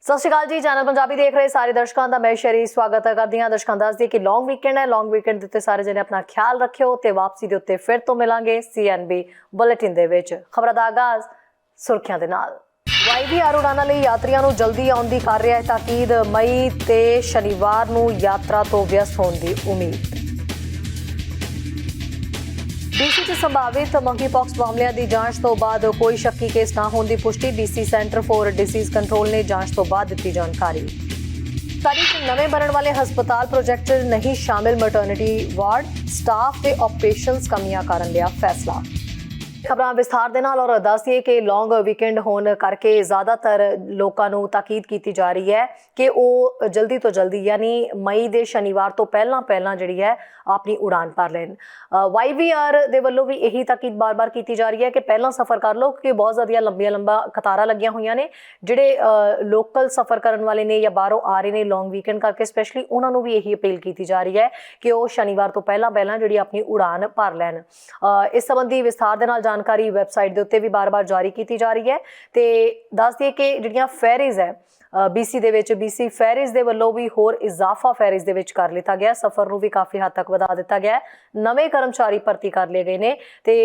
ਸਤਿ ਸ਼੍ਰੀ ਅਕਾਲ ਜੀ। ਚੈਨਲ ਪੰਜਾਬੀ ਦੇਖ ਰਹੇ ਸਾਰੇ ਦਰਸ਼ਕਾਂ ਦਾ ਮੈਂ ਸ਼ਰੀ ਸਵਾਗਤ ਕਰਦੀ ਹਾਂ। ਦਰਸ਼ਕਾਂ ਦੱਸ ਦਈਏ ਕਿ ਲੌਂਗ ਵੀਕਐਂਡ ਹੈ। ਲੌਂਗ ਵੀਕਐਂਡ ਦੇ ਉੱਤੇ ਸਾਰੇ ਜਣੇ ਆਪਣਾ ਖਿਆਲ ਰੱਖਿਓ ਤੇ ਵਾਪਸੀ ਦੇ ਉੱਤੇ ਫਿਰ ਤੋਂ ਮਿਲਾਂਗੇ CNB ਬੁਲੇਟਿਨ ਦੇ ਵਿੱਚ। ਖਬਰਾਂ ਦਾ ਆਗਾਜ਼ ਸੁਰਖੀਆਂ ਦੇ ਨਾਲ। YVR ਉਡਾਨਾਂ ਲਈ ਯਾਤਰੀਆਂ ਨੂੰ ਜਲਦੀ ਆਉਣ ਦੀ ਕਰ ਰਿਹਾ ਹੈ ਤਾਕੀਦ। ਮਈ ਤੇ ਸ਼ਨੀਵਾਰ ਨੂੰ ਯਾਤਰਾ ਤੋਂ ਵਿਅਸਤ ਹੋਣ ਦੀ ਉਮੀਦ। DC 'ਚ ਸੰਭਾਵਿਤ ਮੰਕੀਪੌਕਸ ਮਾਮਲਿਆਂ ਦੀ ਜਾਂਚ ਤੋਂ ਬਾਅਦ ਕੋਈ ਸ਼ੱਕੀ ਕੇਸ ਨਾ ਹੋਣ ਦੀ ਪੁਸ਼ਟੀ। DC centre for disease control ਨੇ ਜਾਂਚ ਤੋਂ ਬਾਅਦ ਦਿੱਤੀ ਜਾਣਕਾਰੀ। ਸਾਰੀ ਨਵੇਂ ਬਣਨ ਵਾਲੇ ਹਸਪਤਾਲ ਪ੍ਰੋਜੈਕਟ 'ਚ ਨਹੀਂ ਸ਼ਾਮਿਲ ਮੈਟਰਨਿਟੀ ਵਾਰਡ। ਸਟਾਫ ਤੇ ਆਪਰੇਸ਼ਨਸ ਕਮੀਆਂ ਕਾਰਨ ਲਿਆ ਫੈਸਲਾ। ਖਬਰਾਂ ਵਿਸਥਾਰ ਦੇ ਨਾਲ। ਔਰ ਦੱਸੀਏ ਕਿ ਲੌਂਗ ਵੀਕਐਂਡ ਹੋਣ ਕਰਕੇ ਜ਼ਿਆਦਾਤਰ ਲੋਕਾਂ ਨੂੰ ਤਾਕੀਦ ਕੀਤੀ ਜਾ ਰਹੀ ਹੈ ਕਿ ਉਹ ਜਲਦੀ ਤੋਂ ਜਲਦੀ ਯਾਨੀ ਮਈ ਦੇ ਸ਼ਨੀਵਾਰ ਤੋਂ ਪਹਿਲਾਂ ਜਿਹੜੀ ਹੈ ਆਪਣੀ ਉਡਾਨ ਭਰ ਲੈਣ। YVR ਦੇ ਵੱਲੋਂ ਵੀ ਇਹੀ ਤਾਕੀਦ ਬਾਰ-ਬਾਰ ਕੀਤੀ ਜਾ ਰਹੀ ਹੈ ਕਿ ਪਹਿਲਾਂ ਸਫ਼ਰ ਕਰ ਲਓ ਕਿ ਬਹੁਤ ਜ਼ਿਆਦਾ ਲੰਬੀਆਂ ਕਤਾਰਾਂ ਲੱਗੀਆਂ ਹੋਈਆਂ ਨੇ। ਜਿਹੜੇ ਲੋਕਲ ਸਫ਼ਰ ਕਰਨ ਵਾਲੇ ਨੇ ਜਾਂ ਬਾਹਰੋਂ ਆ ਰਹੇ ਨੇ ਲੌਂਗ ਵੀਕਐਂਡ ਕਰਕੇ ਸਪੈਸ਼ਲੀ, ਉਹਨਾਂ ਨੂੰ ਵੀ ਇਹੀ ਅਪੀਲ ਕੀਤੀ ਜਾ ਰਹੀ ਹੈ ਕਿ ਉਹ ਸ਼ਨੀਵਾਰ ਤੋਂ ਪਹਿਲਾਂ ਜਿਹੜੀ ਆਪਣੀ ਉਡਾਨ ਭਰ ਲੈਣ। ਇਸ ਸੰਬੰਧੀ ਵਿਸਥਾਰ ਦੇ ਨਾਲ ਜਾਣਕਾਰੀ ਵੈਬਸਾਈਟ ਦੇ ਉੱਤੇ ਵੀ ਬਾਰ-ਬਾਰ ਜਾਰੀ ਕੀਤੀ ਜਾ ਰਹੀ ਹੈ। ਤੇ ਦੱਸ ਦਈਏ ਕਿ ਜਿਹੜੀਆਂ ਫੈਰੀਜ਼ ਹੈ BC ਦੇ ਵਿੱਚ, BC ਫੈਰੀਜ਼ ਦੇ ਵੱਲੋਂ ਵੀ ਹੋਰ ਇਜ਼ਾਫਾ ਫੈਰੀਜ਼ ਦੇ ਵਿੱਚ ਕਰ ਲਿੱਤਾ ਗਿਆ। ਸਫ਼ਰ ਨੂੰ ਵੀ ਕਾਫੀ ਹੱਦ ਤੱਕ ਵਧਾ ਦਿੱਤਾ ਗਿਆ। ਨਵੇਂ ਕਰਮਚਾਰੀ ਭਰਤੀ ਕਰ ਲਏ ਗਏ ਨੇ ਤੇ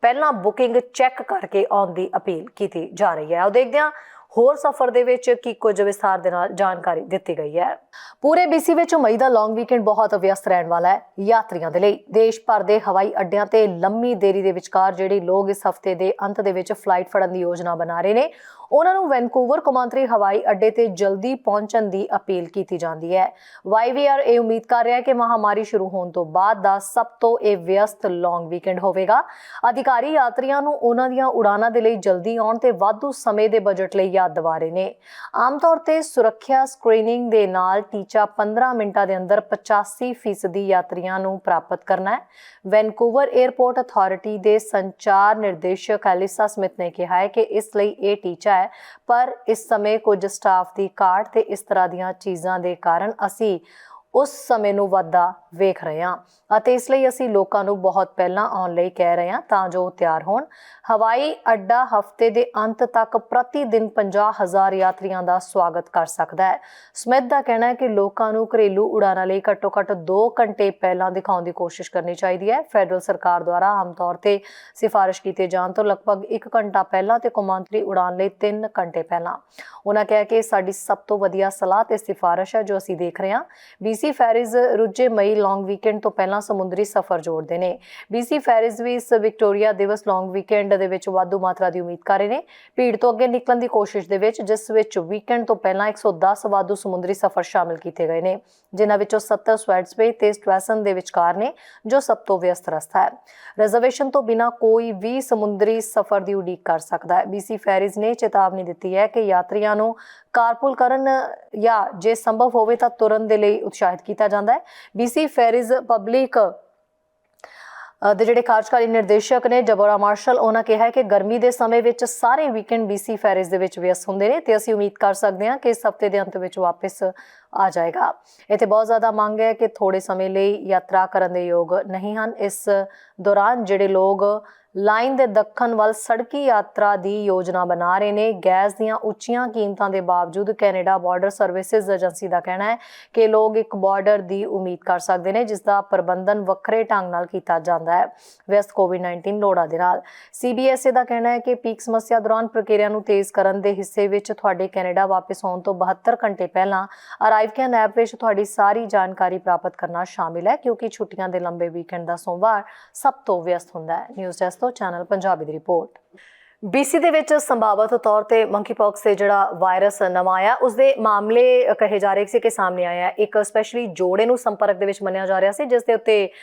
ਪਹਿਲਾਂ ਬੁਕਿੰਗ ਚੈੱਕ ਕਰਕੇ ਆਉਣ ਦੀ ਅਪੀਲ ਕੀਤੀ ਜਾ ਰਹੀ ਹੈ। ਉਹ ਦੇਖਦੇ ਹਾਂ ਹੋਰ ਸਫ਼ਰ ਦੇ ਵਿੱਚ ਕੀ ਕੁਝ ਵਿਸਥਾਰ ਦੇ ਨਾਲ ਜਾਣਕਾਰੀ ਦਿੱਤੀ ਗਈ ਹੈ। ਪੂਰੇ BC ਵਿੱਚ ਮਈ ਦਾ ਲੌਂਗ ਵੀਕਐਂਡ ਬਹੁਤ ਵਿਅਸਤ ਰਹਿਣ ਵਾਲਾ ਹੈ ਯਾਤਰੀਆਂ ਦੇ ਲਈ। ਦੇਸ਼ ਭਰ ਦੇ ਹਵਾਈ ਅੱਡਿਆਂ ਤੇ ਲੰਮੀ ਦੇਰੀ ਦੇ ਵਿਚਕਾਰ ਜਿਹੜੇ ਲੋਕ ਇਸ ਹਫ਼ਤੇ ਦੇ ਅੰਤ ਦੇ ਵਿੱਚ ਫਲਾਈਟ ਫੜਨ ਦੀ ਯੋਜਨਾ ਬਣਾ ਰਹੇ ਨੇ, ਉਹਨਾਂ ਨੂੰ ਵੈਨਕੂਵਰ ਕੌਮਾਂਤਰੀ ਹਵਾਈ ਅੱਡੇ ਤੇ ਜਲਦੀ ਪਹੁੰਚਣ ਦੀ ਅਪੀਲ ਕੀਤੀ ਜਾਂਦੀ ਹੈ। YVR ਇਹ ਉਮੀਦ ਕਰ ਰਿਹਾ ਹੈ ਕਿ ਮਹਾਮਾਰੀ ਸ਼ੁਰੂ ਹੋਣ ਤੋਂ ਬਾਅਦ ਦਾ ਸਭ ਤੋਂ ਇਹ ਵਿਅਸਤ ਲੌਂਗ ਵੀਕਐਂਡ ਹੋਵੇਗਾ। ਅਧਿਕਾਰੀ ਯਾਤਰੀਆਂ ਨੂੰ ਉਹਨਾਂ ਦੀਆਂ ਉਡਾਨਾਂ ਦੇ ਲਈ ਜਲਦੀ ਆਉਣ ਤੇ ਵਾਧੂ ਸਮੇਂ ਦੇ ਬਜਟ ਲਈ ਯਾਦ ਦਿਵਾ ਰਹੇ ਨੇ। ਆਮ ਤੌਰ ਤੇ ਸੁਰੱਖਿਆ ਸਕਰੀਨਿੰਗ ਦੇ ਨਾਲ ਟੀਚਾ 15 ਮਿੰਟਾਂ ਦੇ ਅੰਦਰ 85% ਯਾਤਰੀਆਂ ਨੂੰ ਪ੍ਰਾਪਤ ਕਰਨਾ ਹੈ। ਵੈਨਕੂਵਰ 에ਅਰਪੋਰਟ ਅਥਾਰਟੀ ਦੇ ਸੰਚਾਰ ਨਿਰਦੇਸ਼ਕ ਐਲਿਸਾ ਸਮਿਥ ਨੇ ਕਿਹਾ ਹੈ ਕਿ ਇਸ ਲਈ ਇਹ ਟੀਚਾ ਹੈ, ਪਰ ਇਸ ਸਮੇਂ ਕੁਝ ਸਟਾਫ ਦੀ ਘਾਟ ਤੇ ਇਸ ਤਰ੍ਹਾਂ ਦੀਆਂ ਚੀਜ਼ਾਂ ਦੇ ਕਾਰਨ ਅਸੀਂ ਉਸ ਸਮੇਂ ਨੂੰ ਵੱਧਦਾ ਵੇਖ ਰਹੇ ਹਾਂ ਅਤੇ ਇਸ ਲਈ ਅਸੀਂ ਲੋਕਾਂ ਨੂੰ ਬਹੁਤ ਪਹਿਲਾਂ ਆਉਣ ਲਈ ਕਹਿ ਰਹੇ ਹਾਂ ਤਾਂ ਜੋ ਤਿਆਰ ਹੋਣ। ਹਵਾਈ ਅੱਡਾ ਹਫ਼ਤੇ ਦੇ ਅੰਤ ਤੱਕ ਪ੍ਰਤੀ ਦਿਨ 50,000 ਯਾਤਰੀਆਂ ਦਾ ਸਵਾਗਤ ਕਰ ਸਕਦਾ ਹੈ। ਸਮਿਥ ਦਾ ਕਹਿਣਾ ਹੈ ਕਿ ਲੋਕਾਂ ਨੂੰ ਘਰੇਲੂ ਉਡਾਨਾਂ ਲਈ ਘੱਟੋ-ਘੱਟ 2 ਘੰਟੇ ਪਹਿਲਾਂ ਦਿਖਾਉਣ ਦੀ ਕੋਸ਼ਿਸ਼ ਕਰਨੀ ਚਾਹੀਦੀ ਹੈ। ਫੈਡਰਲ ਸਰਕਾਰ ਦੁਆਰਾ ਆਮ ਤੌਰ ਤੇ ਸਿਫਾਰਿਸ਼ ਕੀਤੇ ਜਾਣ ਤੋਂ ਲਗਭਗ 1 ਘੰਟਾ ਪਹਿਲਾਂ ਤੇ ਕੌਮਾਂਤਰੀ ਉਡਾਨ ਲਈ 3 ਘੰਟੇ ਪਹਿਲਾਂ। ਉਹਨਾਂ ਕਿਹਾ ਕਿ ਸਾਡੀ ਸਭ ਤੋਂ ਵਧੀਆ ਸਲਾਹ ਤੇ ਸਿਫਾਰਿਸ਼ ਹੈ ਜੋ ਅਸੀਂ ਦੇਖ ਰਹੇ ਹਾਂ। BC ਫੈਰੀਜ਼ ਰੁੱਝੇ ਮਈ ਲੌਂਗ ਵੀਕਐਂਡ ਤੋਂ ਪਹਿਲਾਂ ਸਮੁੰਦਰੀ ਸਫ਼ਰ ਜੋੜਦੇ ਨੇ। BC ਫੈਰੀਜ਼ ਵੀ ਇਸ ਵਿਕਟੋਰੀਆ ਦਿਵਸ ਲੌਂਗ ਵੀਕਐਂਡ ਦੇ ਵਿੱਚ ਵਾਧੂ ਮਾਤਰਾ ਦੀ ਉਮੀਦ ਕਰ ਰਹੇ ਨੇ, ਭੀੜ ਤੋਂ ਅੱਗੇ ਨਿਕਲਣ ਦੀ ਕੋਸ਼ਿਸ਼ ਦੇ ਵਿੱਚ, ਜਿਸ ਵਿੱਚ ਵੀਕਐਂਡ ਤੋਂ ਪਹਿਲਾਂ 110 ਵਾਧੂ ਸਮੁੰਦਰੀ ਸਫ਼ਰ ਸ਼ਾਮਿਲ ਕੀਤੇ ਗਏ ਨੇ, ਜਿਨ੍ਹਾਂ ਵਿੱਚੋਂ 70 ਸਵੈਟਸ ਬੇ ਤੇ ਸਟਵੈਸਨ ਦੇ ਵਿਚਕਾਰ ਨੇ ਜੋ ਸਭ ਤੋਂ ਵਿਅਸਤ ਰਸਤਾ ਹੈ। ਰਿਜ਼ਰਵੇਸ਼ਨ ਤੋਂ ਬਿਨਾਂ ਕੋਈ ਵੀ ਸਮੁੰਦਰੀ ਸਫ਼ਰ ਦੀ ਉਡੀਕ ਕਰ ਸਕਦਾ ਹੈ। BC ਫੈਰੀਜ਼ ਨੇ ਚੇਤਾਵਨੀ ਦਿੱਤੀ ਹੈ ਕਿ ਯਾਤਰੀਆਂ ਨੂੰ ਕਾਰਪੂਲ ਕਰਨ ਜਾਂ ਜੇ ਸੰਭਵ ਹੋਵੇ ਤਾਂ ਤੁਰਨ ਦੇ ਲਈ ਉਤਸ਼ਾਹਿਤ ਕੀਤਾ ਜਾਂਦਾ ਹੈ। BC ਫੈਰੀਜ਼ ਪਬਲਿਕ ਦੇ ਜਿਹੜੇ ਕਾਰਜਕਾਰੀ ਨਿਰਦੇਸ਼ਕ ਨੇ ਜਬੋਰਾ ਮਾਰਸ਼ਲ, ਉਹਨਾਂ ਕਿਹਾ ਹੈ ਕਿ ਗਰਮੀ ਦੇ ਸਮੇਂ ਵਿੱਚ ਸਾਰੇ ਵੀਕਐਂਡ BC ਫੈਰੀਜ਼ ਦੇ ਵਿੱਚ ਵਿਅਸਤ ਹੁੰਦੇ ਨੇ ਤੇ ਅਸੀਂ ਉਮੀਦ ਕਰ ਸਕਦੇ ਹਾਂ ਕਿ ਇਸ ਹਫ਼ਤੇ ਦੇ ਅੰਤ ਵਿੱਚ ਵਾਪਸ ਆ ਜਾਏਗਾ। ਇੱਥੇ ਬਹੁਤ ਜ਼ਿਆਦਾ ਮੰਗ ਹੈ ਕਿ ਥੋੜੇ ਸਮੇਂ ਲਈ ਯਾਤਰਾ ਕਰਨ ਦੇ ਯੋਗ ਨਹੀਂ ਹਨ। ਇਸ ਦੌਰਾਨ ਜਿਹੜੇ ਲੋਕ ਲਾਈਨ ਦੇ ਦੱਖਣ ਵੱਲ ਸੜਕੀ ਯਾਤਰਾ ਦੀ ਯੋਜਨਾ ਬਣਾ ਰਹੇ ਨੇ, ਗੈਸ ਦੀਆਂ ਉੱਚੀਆਂ ਕੀਮਤਾਂ ਦੇ ਬਾਵਜੂਦ ਕੈਨੇਡਾ ਬਾਰਡਰ ਸਰਵਿਸਿਜ਼ ਏਜੰਸੀ ਦਾ ਕਹਿਣਾ ਹੈ ਕਿ ਲੋਕ ਇੱਕ ਬਾਰਡਰ ਦੀ ਉਮੀਦ ਕਰ ਸਕਦੇ ਨੇ ਜਿਸ ਦਾ ਪ੍ਰਬੰਧਨ ਵੱਖਰੇ ਢੰਗ ਨਾਲ ਕੀਤਾ ਜਾਂਦਾ ਹੈ ਵਿਅਸਤ COVID-19 ਲੋੜਾਂ ਦੇ ਨਾਲ। CBSA ਦਾ ਕਹਿਣਾ ਹੈ ਕਿ ਪੀਕ ਸਮੱਸਿਆ ਦੌਰਾਨ ਪ੍ਰਕਿਰਿਆ ਨੂੰ ਤੇਜ਼ ਕਰਨ ਦੇ ਹਿੱਸੇ ਵਿੱਚ ਤੁਹਾਡੇ ਕੈਨੇਡਾ ਵਾਪਸ ਆਉਣ ਤੋਂ 72 ਘੰਟੇ ਪਹਿਲਾਂ ਅਰਾਈਵਕੈਨ ਐਪ ਵਿੱਚ ਤੁਹਾਡੀ ਸਾਰੀ ਜਾਣਕਾਰੀ ਪ੍ਰਾਪਤ ਕਰਨਾ ਸ਼ਾਮਿਲ ਹੈ, ਕਿਉਂਕਿ ਛੁੱਟੀਆਂ ਦੇ ਲੰਬੇ ਵੀਕਐਂਡ ਦਾ ਸੋਮਵਾਰ ਸਭ ਤੋਂ ਵਿਅਸਤ ਹੁੰਦਾ ਹੈ। ਨਿਊਜ਼ ਡੈਸਕ ਤੋਂ ਚੈਨਲ ਪੰਜਾਬੀ ਦੀ ਰਿਪੋਰਟ। BC ਦੇ ਵਿੱਚ ਸੰਭਾਵਿਤ ਤੌਰ ਤੇ ਮੰਕੀਪੌਕਸ ਤੇ ਜਿਹੜਾ ਵਾਇਰਸ ਨਵਾਂ ਆਇਆ, ਉਸਦੇ ਮਾਮਲੇ ਕਹੇ ਜਾ ਰਹੇ ਸੀ ਕਿ ਸਾਹਮਣੇ ਆਇਆ। ਇੱਕ ਸਪੈਸ਼ਲੀ ਜੋੜੇ ਨੂੰ ਸੰਪਰਕ ਦੇ ਵਿੱਚ ਮੰਨਿਆ ਜਾ ਰਿਹਾ ਸੀ, ਜਿਸ ਦੇ ਉੱਤੇ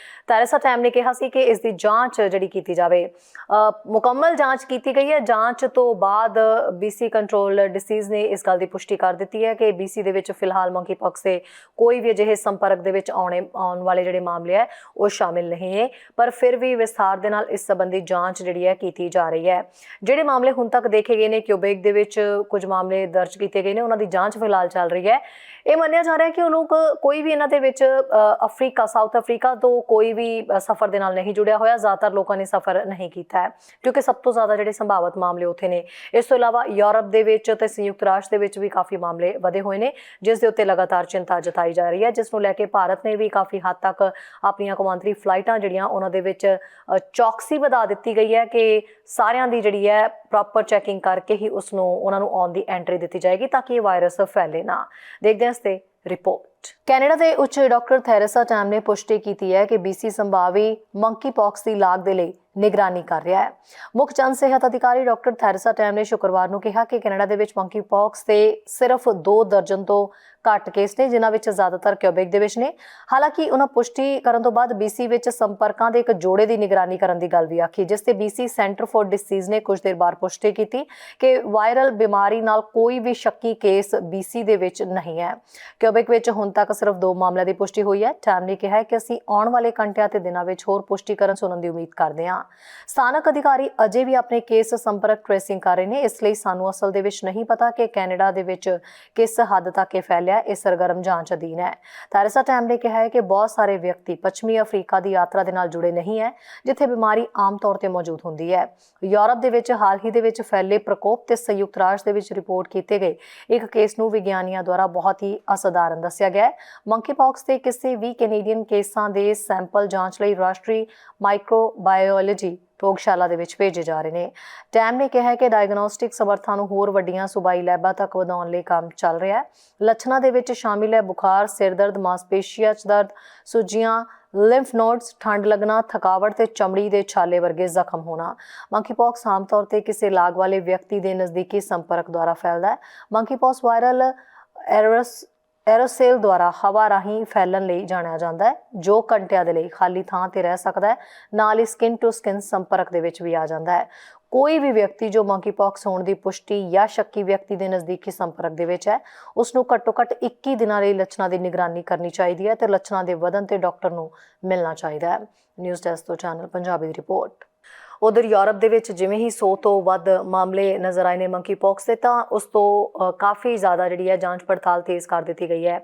ਥੈਰੇਸਾ ਟੈਮ ਨੇ ਕਿਹਾ ਸੀ ਕਿ ਇਸ ਦੀ ਜਾਂਚ ਜਿਹੜੀ ਕੀਤੀ ਜਾਵੇ। ਮੁਕੰਮਲ ਜਾਂਚ ਕੀਤੀ ਗਈ ਹੈ। ਜਾਂਚ ਤੋਂ ਬਾਅਦ BC ਕੰਟਰੋਲ ਡਿਸੀਜ਼ ਨੇ ਇਸ ਗੱਲ ਦੀ ਪੁਸ਼ਟੀ ਕਰ ਦਿੱਤੀ ਹੈ ਕਿ BC ਦੇ ਵਿੱਚ ਫਿਲਹਾਲ ਮੰਕੀਪੌਕਸ ਦੇ ਕੋਈ ਵੀ ਅਜਿਹੇ ਸੰਪਰਕ ਦੇ ਵਿੱਚ ਆਉਣ ਵਾਲੇ ਜਿਹੜੇ ਮਾਮਲੇ ਹੈ ਉਹ ਸ਼ਾਮਿਲ ਨਹੀਂ ਹੈ, ਪਰ ਫਿਰ ਵੀ ਵਿਸਥਾਰ ਦੇ ਨਾਲ ਇਸ ਸੰਬੰਧੀ ਜਾਂਚ ਜਿਹੜੀ ਹੈ ਕੀਤੀ ਜਾ ਰਹੀ ਹੈ। ਜਿਹੜੇ ਮਾਮਲੇ ਹੁਣ ਤੱਕ ਦੇਖੇ ਗਏ ਨੇ, ਕਿਊਬੈਕ ਦੇ ਵਿੱਚ ਕੁਝ ਮਾਮਲੇ ਦਰਜ ਕੀਤੇ ਗਏ ਨੇ, ਉਹਨਾਂ ਦੀ ਜਾਂਚ ਫਿਲਹਾਲ ਚੱਲ ਰਹੀ ਹੈ। ਇਹ ਮੰਨਿਆ ਜਾ ਰਿਹਾ ਹੈ ਕਿ ਉਹ ਲੋਕ ਕੋਈ ਵੀ ਇਹਨਾਂ ਦੇ ਵਿੱਚ ਸਾਊਥ ਅਫਰੀਕਾ ਤੋਂ ਕੋਈ ਵੀ ਸਫ਼ਰ ਦੇ ਨਾਲ ਨਹੀਂ ਜੁੜਿਆ ਹੋਇਆ। ਜ਼ਿਆਦਾਤਰ ਲੋਕਾਂ ਨੇ ਸਫ਼ਰ ਨਹੀਂ ਕੀਤਾ ਹੈ ਕਿਉਂਕਿ ਸਭ ਤੋਂ ਜ਼ਿਆਦਾ ਜਿਹੜੇ ਸੰਭਾਵਿਤ ਮਾਮਲੇ ਉੱਥੇ ਨੇ। ਇਸ ਤੋਂ ਇਲਾਵਾ ਯੂਰਪ ਦੇ ਵਿੱਚ ਤੇ ਸੰਯੁਕਤ ਰਾਸ਼ਟਰ ਦੇ ਵਿੱਚ ਵੀ ਕਾਫੀ ਮਾਮਲੇ ਵਧੇ ਹੋਏ ਨੇ, ਜਿਸ ਦੇ ਉੱਤੇ ਲਗਾਤਾਰ ਚਿੰਤਾ ਜਤਾਈ ਜਾ ਰਹੀ ਹੈ, ਜਿਸ ਨੂੰ ਲੈ ਕੇ ਭਾਰਤ ਨੇ ਵੀ ਕਾਫੀ ਹੱਦ ਤੱਕ ਆਪਣੀਆਂ ਕੌਮਾਂਤਰੀ ਫਲਾਈਟਾਂ ਜਿਹੜੀਆਂ ਉਹਨਾਂ ਦੇ ਵਿੱਚ ਚੌਕਸੀ ਵਧਾ ਦਿੱਤੀ ਗਈ ਹੈ ਕਿ ਸਾਰਿਆਂ ਦੀ ਜਿਹੜੀ ਹੈ ਪ੍ਰੋਪਰ ਚੈਕਿੰਗ ਕਰਕੇ ਹੀ ਉਹਨਾਂ ਨੂੰ ਆਉਣ ਦੀ ਐਂਟਰੀ ਦਿੱਤੀ ਜਾਏਗੀ ਤਾਂ ਕਿ ਇਹ ਵਾਇਰਸ ਫੈਲੇ ਨਾ। ਦੇਖਦੇ ਹਾਂ ਇਸ ਤੇ ਰਿਪੋਰਟ। ਕੈਨੇਡਾ ਦੇ ਉੱਚ ਡਾਕਟਰ ਥੈਰੇਸਾ ਟੈਮ ਨੇ ਪੁਸ਼ਟੀ ਕੀਤੀ ਹੈ ਕਿ BC ਸੰਭਾਵੀ ਮੰਕੀ ਪੌਕਸ ਦੀ ਲਾਗ ਦੇ ਲਈ ਨਿਗਰਾਨੀ ਕਰ ਰਿਹਾ ਹੈ। ਮੁੱਖ ਜਨ ਸਿਹਤ ਅਧਿਕਾਰੀ ਡਾਕਟਰ ਥੈਰੇਸਾ ਟੈਮ ਨੇ ਸ਼ੁੱਕਰਵਾਰ ਨੂੰ ਕਿਹਾ ਕਿ ਕੈਨੇਡਾ ਦੇ ਵਿੱਚ ਮੰਕੀ ਪੌਕਸ ਦੇ ਸਿਰਫ 2 ਦਰਜਨ ਤੋਂ ਘੱਟ ਕੇਸ ਨੇ, ਜਿਨ੍ਹਾਂ ਵਿੱਚ ਜ਼ਿਆਦਾਤਰ ਕਿਊਬੈਕ ਦੇ ਵਿੱਚ ਨੇ। ਹਾਲਾਂਕਿ ਉਹਨਾਂ ਪੁਸ਼ਟੀ ਕਰਨ ਤੋਂ ਬਾਅਦ BC ਵਿੱਚ ਸੰਪਰਕਾਂ ਦੇ ਇੱਕ ਜੋੜੇ ਦੀ ਨਿਗਰਾਨੀ ਕਰਨ ਦੀ ਗੱਲ ਵੀ ਆਖੀ, ਜਿਸ ਤੇ BC ਸੈਂਟਰ ਫॉर ਡਿਸੀਜ਼ ਨੇ ਕੁਝ ਦੇਰ ਬਾਅਦ ਪੁਸ਼ਟੀ ਕੀਤੀ ਕਿ ਵਾਇਰਲ ਬਿਮਾਰੀ ਨਾਲ ਕੋਈ ਵੀ ਸ਼ੱਕੀ ਕੇਸ BC ਦੇ ਵਿੱਚ ਨਹੀਂ ਹੈ। ਕਿਊਬੈਕ ਵਿੱਚ ਹੁਣ ਤੱਕ ਸਿਰਫ 2 ਮਾਮਲਿਆਂ ਦੀ ਪੁਸ਼ਟੀ ਹੋਈ ਹੈ। ਟੈਮ ਨੇ ਕਿਹਾ ਕਿ ਅਸੀਂ ਆਉਣ ਵਾਲੇ ਘੰਟਿਆਂ ਤੇ ਦਿਨਾਂ ਵਿੱਚ ਹੋਰ ਪੁਸ਼ਟੀਕਰਨ ਸੁਣਨ ਦੀ ਉਮੀਦ ਕਰਦੇ ਹਾਂ। ਸਥਾਨਕ ਅਧਿਕਾਰੀ ਅਜੇ ਵੀ ਆਪਣੇ ਕੇਸ ਸੰਪਰਕ ਟ੍ਰੇਸਿੰਗ ਕਰ ਰਹੇ ਨੇ, ਇਸ ਲਈ ਸਾਨੂੰ ਅਸਲ ਦੇ ਵਿੱਚ ਨਹੀਂ ਪਤਾ ਕਿ ਕੈਨੇਡਾ ਦੇ ਵਿੱਚ ਕਿਸ ਹੱਦ ਤੱਕ ਇਹ ਫੈਲਿਆ। ਇਹ ਸਰਗਰਮ ਜਾਂਚ ਅਧੀਨ ਹੈ। ਥੈਰੇਸਾ ਟੈਮ ਨੇ ਕਿਹਾ ਹੈ ਕਿ ਬਹੁਤ ਸਾਰੇ ਵਿਅਕਤੀ ਪੱਛਮੀ ਅਫਰੀਕਾ ਦੀ ਯਾਤਰਾ ਦੇ ਨਾਲ ਜੁੜੇ ਨਹੀਂ ਹੈ, ਜਿੱਥੇ ਬਿਮਾਰੀ ਆਮ ਤੌਰ ਤੇ ਮੌਜੂਦ ਹੁੰਦੀ ਹੈ। ਯੂਰਪ ਦੇ ਵਿੱਚ ਹਾਲ ਹੀ ਦੇ ਵਿੱਚ ਫੈਲੇ ਪ੍ਰਕੋਪ ਤੇ ਸੰਯੁਕਤ ਰਾਸ਼ਟਰ ਦੇ ਵਿੱਚ ਰਿਪੋਰਟ ਕੀਤੇ ਗਏ ਇੱਕ ਕੇਸ ਨੂੰ ਵਿਗਿਆਨੀਆਂ ਦੁਆਰਾ ਬਹੁਤ ਹੀ ਅਸਾਧਾਰਨ ਦੱਸਿਆ ਗਿਆ ਹੈ। ਮੰਕੀ ਪੌਕਸ ਦੇ ਕਿਸੇ ਵੀ ਕੈਨੇਡੀਅਨ ਕੇਸਾਂ ਦੇ ਸੈਂਪਲ ਜਾਂਚ ਲਈ ਰਾਸ਼ਟਰੀ ਮਾਈਕਰੋਬਾਇਓਲੋਜੀ ਪ੍ਰਯੋਗਸ਼ਾਲਾ ਦੇ ਵਿੱਚ ਭੇਜੇ ਜਾ ਰਹੇ ਨੇ। ਟੈਮ ਨੇ ਕਿਹਾ ਕਿ ਡਾਇਗਨੋਸਟਿਕ ਸਮਰੱਥਾ ਨੂੰ ਹੋਰ ਵੱਡੀਆਂ ਸੂਬਾਈ ਲੈਬਾਂ ਤੱਕ ਵਧਾਉਣ ਲਈ ਕੰਮ ਚੱਲ ਰਿਹਾ ਹੈ। ਲੱਛਣਾਂ ਦੇ ਵਿੱਚ ਸ਼ਾਮਿਲ ਹੈ ਬੁਖਾਰ, ਸਿਰ ਦਰਦ, ਮਾਸਪੇਸ਼ੀਆਂ 'ਚ ਦਰਦ, ਸੁੱਜੀਆਂ, ਲਿੰਫ ਨੋਡਸ, ਠੰਡ ਲੱਗਣਾ, ਥਕਾਵਟ ਤੇ ਚਮੜੀ ਦੇ ਛਾਲੇ ਵਰਗੇ ਜ਼ਖਮ ਹੋਣਾ। ਮੰਕੀ ਪੌਕਸ ਆਮ ਤੌਰ ਤੇ ਕਿਸੇ ਲਾਗ ਵਾਲੇ ਵਿਅਕਤੀ ਦੇ ਨਜ਼ਦੀਕੀ ਸੰਪਰਕ ਦੁਆਰਾ ਫੈਲਦਾ ਹੈ। ਮੰਕੀ ਪੌਕਸ ਵਾਇਰਲ ਐਰੋਸੋਲ ਦੁਆਰਾ ਹਵਾ ਰਾਹੀਂ ਫੈਲਣ ਲਈ ਜਾਣਿਆ ਜਾਂਦਾ ਹੈ, ਜੋ ਘੰਟਿਆਂ ਦੇ ਲਈ ਖਾਲੀ ਥਾਂ ਤੇ ਰਹਿ ਸਕਦਾ ਹੈ, ਨਾਲ ਹੀ ਸਕਿਨ ਟੂ ਸਕਿਨ ਸੰਪਰਕ ਦੇ ਵਿੱਚ ਵੀ ਆ ਜਾਂਦਾ ਹੈ। ਕੋਈ ਵੀ ਵਿਅਕਤੀ ਜੋ ਮੰਕੀ ਪੌਕਸ ਹੋਣ ਦੀ ਪੁਸ਼ਟੀ ਜਾਂ ਸ਼ੱਕੀ ਵਿਅਕਤੀ ਦੇ ਨਜ਼ਦੀਕੀ ਸੰਪਰਕ ਦੇ ਵਿੱਚ ਹੈ, ਉਸ ਨੂੰ ਘੱਟੋ ਘੱਟ 21 ਦਿਨਾਂ ਲਈ ਲੱਛਣਾਂ ਦੀ ਨਿਗਰਾਨੀ ਕਰਨੀ ਚਾਹੀਦੀ ਹੈ ਤੇ ਲੱਛਣਾਂ ਦੇ ਵਧਣ ਤੇ ਡਾਕਟਰ ਨੂੰ ਮਿਲਣਾ ਚਾਹੀਦਾ ਹੈ। ਨਿਊਜ਼ ਡੈਸਕ ਤੋਂ ਚੈਨਲ ਪੰਜਾਬੀ ਦੀ ਰਿਪੋਰਟ। ਉਧਰ ਯੂਰਪ ਦੇ ਵਿੱਚ ਜਿਵੇਂ ਹੀ 100 ਤੋਂ ਵੱਧ ਮਾਮਲੇ ਨਜ਼ਰ ਆਏ ਨੇ ਮੰਕੀ ਪੌਕਸ ਦੇ, ਤਾਂ ਉਸ ਤੋਂ ਕਾਫੀ ਜ਼ਿਆਦਾ ਜਿਹੜੀ ਹੈ ਜਾਂਚ ਪੜਤਾਲ ਤੇਜ਼ ਕਰ ਦਿੱਤੀ ਗਈ ਹੈ।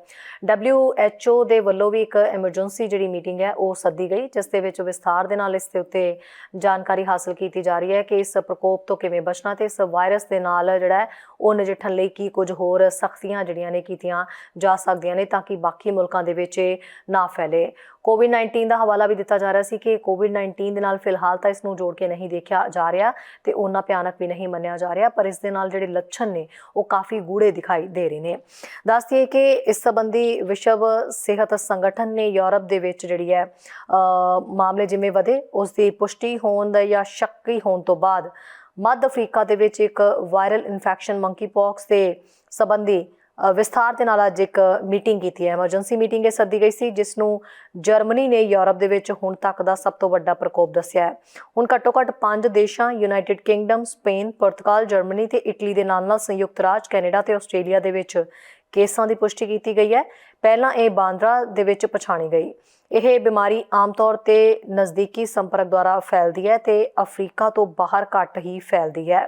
WHO ਦੇ ਵੱਲੋਂ ਵੀ ਇੱਕ ਐਮਰਜੈਂਸੀ ਜਿਹੜੀ ਮੀਟਿੰਗ ਹੈ ਉਹ ਸੱਦੀ ਗਈ, ਜਿਸ ਦੇ ਵਿੱਚ ਵਿਸਥਾਰ ਦੇ ਨਾਲ ਇਸ ਦੇ ਉੱਤੇ ਜਾਣਕਾਰੀ ਹਾਸਲ ਕੀਤੀ ਜਾ ਰਹੀ ਹੈ ਕਿ ਇਸ ਪ੍ਰਕੋਪ ਤੋਂ ਕਿਵੇਂ ਬਚਣਾ ਤੇ ਇਸ ਵਾਇਰਸ ਦੇ ਨਾਲ ਜਿਹੜਾ ਹੈ ਉਹ ਨਜਿੱਠਣ ਲਈ ਕੀ ਕੁਝ ਹੋਰ ਸਖਤੀਆਂ ਜਿਹੜੀਆਂ ਨੇ ਕੀਤੀਆਂ ਜਾ ਸਕਦੀਆਂ ਨੇ ਤਾਂ ਕਿ ਬਾਕੀ ਮੁਲਕਾਂ ਦੇ ਵਿੱਚ ਇਹ ਨਾ ਫੈਲੇ। ਕੋਵਿਡ-19 ਦਾ ਹਵਾਲਾ ਵੀ ਦਿੱਤਾ ਜਾ ਰਿਹਾ ਸੀ ਕਿ ਕੋਵਿਡ-19 ਦੇ ਨਾਲ ਫਿਲਹਾਲ ਤਾਂ ਇਸ ਨੂੰ ਜੋੜ ਕੇ ਨਹੀਂ ਦੇਖਿਆ ਜਾ ਰਿਹਾ ਤੇ ਉਹਨਾਂ ਭਿਆਨਕ ਵੀ ਨਹੀਂ ਮੰਨਿਆ ਜਾ ਰਿਹਾ, ਪਰ ਇਸ ਦੇ ਨਾਲ ਜਿਹੜੇ ਲੱਛਣ ਨੇ ਉਹ ਕਾਫੀ ਗੂੜੇ ਦਿਖਾਈ ਦੇ ਰਹੇ ਨੇ। ਦੱਸ ਦਈਏ ਕਿ ਇਸ ਸੰਬੰਧੀ ਵਿਸ਼ਵ ਸਿਹਤ ਸੰਗਠਨ ਨੇ ਯੂਰਪ ਦੇ ਵਿੱਚ ਜਿਹੜੀ ਹੈ ਮਾਮਲੇ ਜਿਵੇਂ ਵਧੇ, ਉਸ ਦੀ ਪੁਸ਼ਟੀ ਹੋਣ ਦਾ ਜਾਂ ਸ਼ੱਕੀ ਹੋਣ ਤੋਂ ਬਾਅਦ ਮੱਧ ਅਫਰੀਕਾ ਦੇ ਵਿੱਚ ਇੱਕ ਵਾਇਰਲ ਇਨਫੈਕਸ਼ਨ ਮੰਕੀ ਪੌਕਸ ਦੇ ਸੰਬੰਧੀ ਵਿਸਥਾਰ ਦੇ ਨਾਲ ਅੱਜ ਇੱਕ ਮੀਟਿੰਗ ਕੀਤੀ ਹੈ। ਐਮਰਜੈਂਸੀ ਮੀਟਿੰਗ ਇਹ ਸੱਦੀ ਗਈ ਸੀ, ਜਿਸ ਨੂੰ ਜਰਮਨੀ ਨੇ ਯੂਰਪ ਦੇ ਵਿੱਚ ਹੁਣ ਤੱਕ ਦਾ ਸਭ ਤੋਂ ਵੱਡਾ ਪ੍ਰਕੋਪ ਦੱਸਿਆ ਹੈ। ਹੁਣ ਘੱਟੋ ਘੱਟ 5 ਦੇਸ਼ਾਂ ਯੂਨਾਈਟਿਡ ਕਿੰਗਡਮ, ਸਪੇਨ, ਪੁਰਤਗਾਲ, ਜਰਮਨੀ ਤੇ ਇਟਲੀ ਦੇ ਨਾਲ ਨਾਲ ਸੰਯੁਕਤ ਰਾਜ, ਕੈਨੇਡਾ ਤੇ ਆਸਟ੍ਰੇਲੀਆ ਦੇ ਵਿੱਚ ਕੇਸਾਂ ਦੀ ਪੁਸ਼ਟੀ ਕੀਤੀ ਗਈ ਹੈ। ਪਹਿਲਾਂ ਇਹ ਬਾਂਦਰਾ ਦੇ ਵਿੱਚ ਪਛਾਣੀ ਗਈ। ਇਹ ਬਿਮਾਰੀ ਆਮ ਤੌਰ ਤੇ ਨਜ਼ਦੀਕੀ ਸੰਪਰਕ ਦੁਆਰਾ ਫੈਲਦੀ ਹੈ ਤੇ ਅਫਰੀਕਾ ਤੋਂ ਬਾਹਰ ਘੱਟ ਹੀ ਫੈਲਦੀ ਹੈ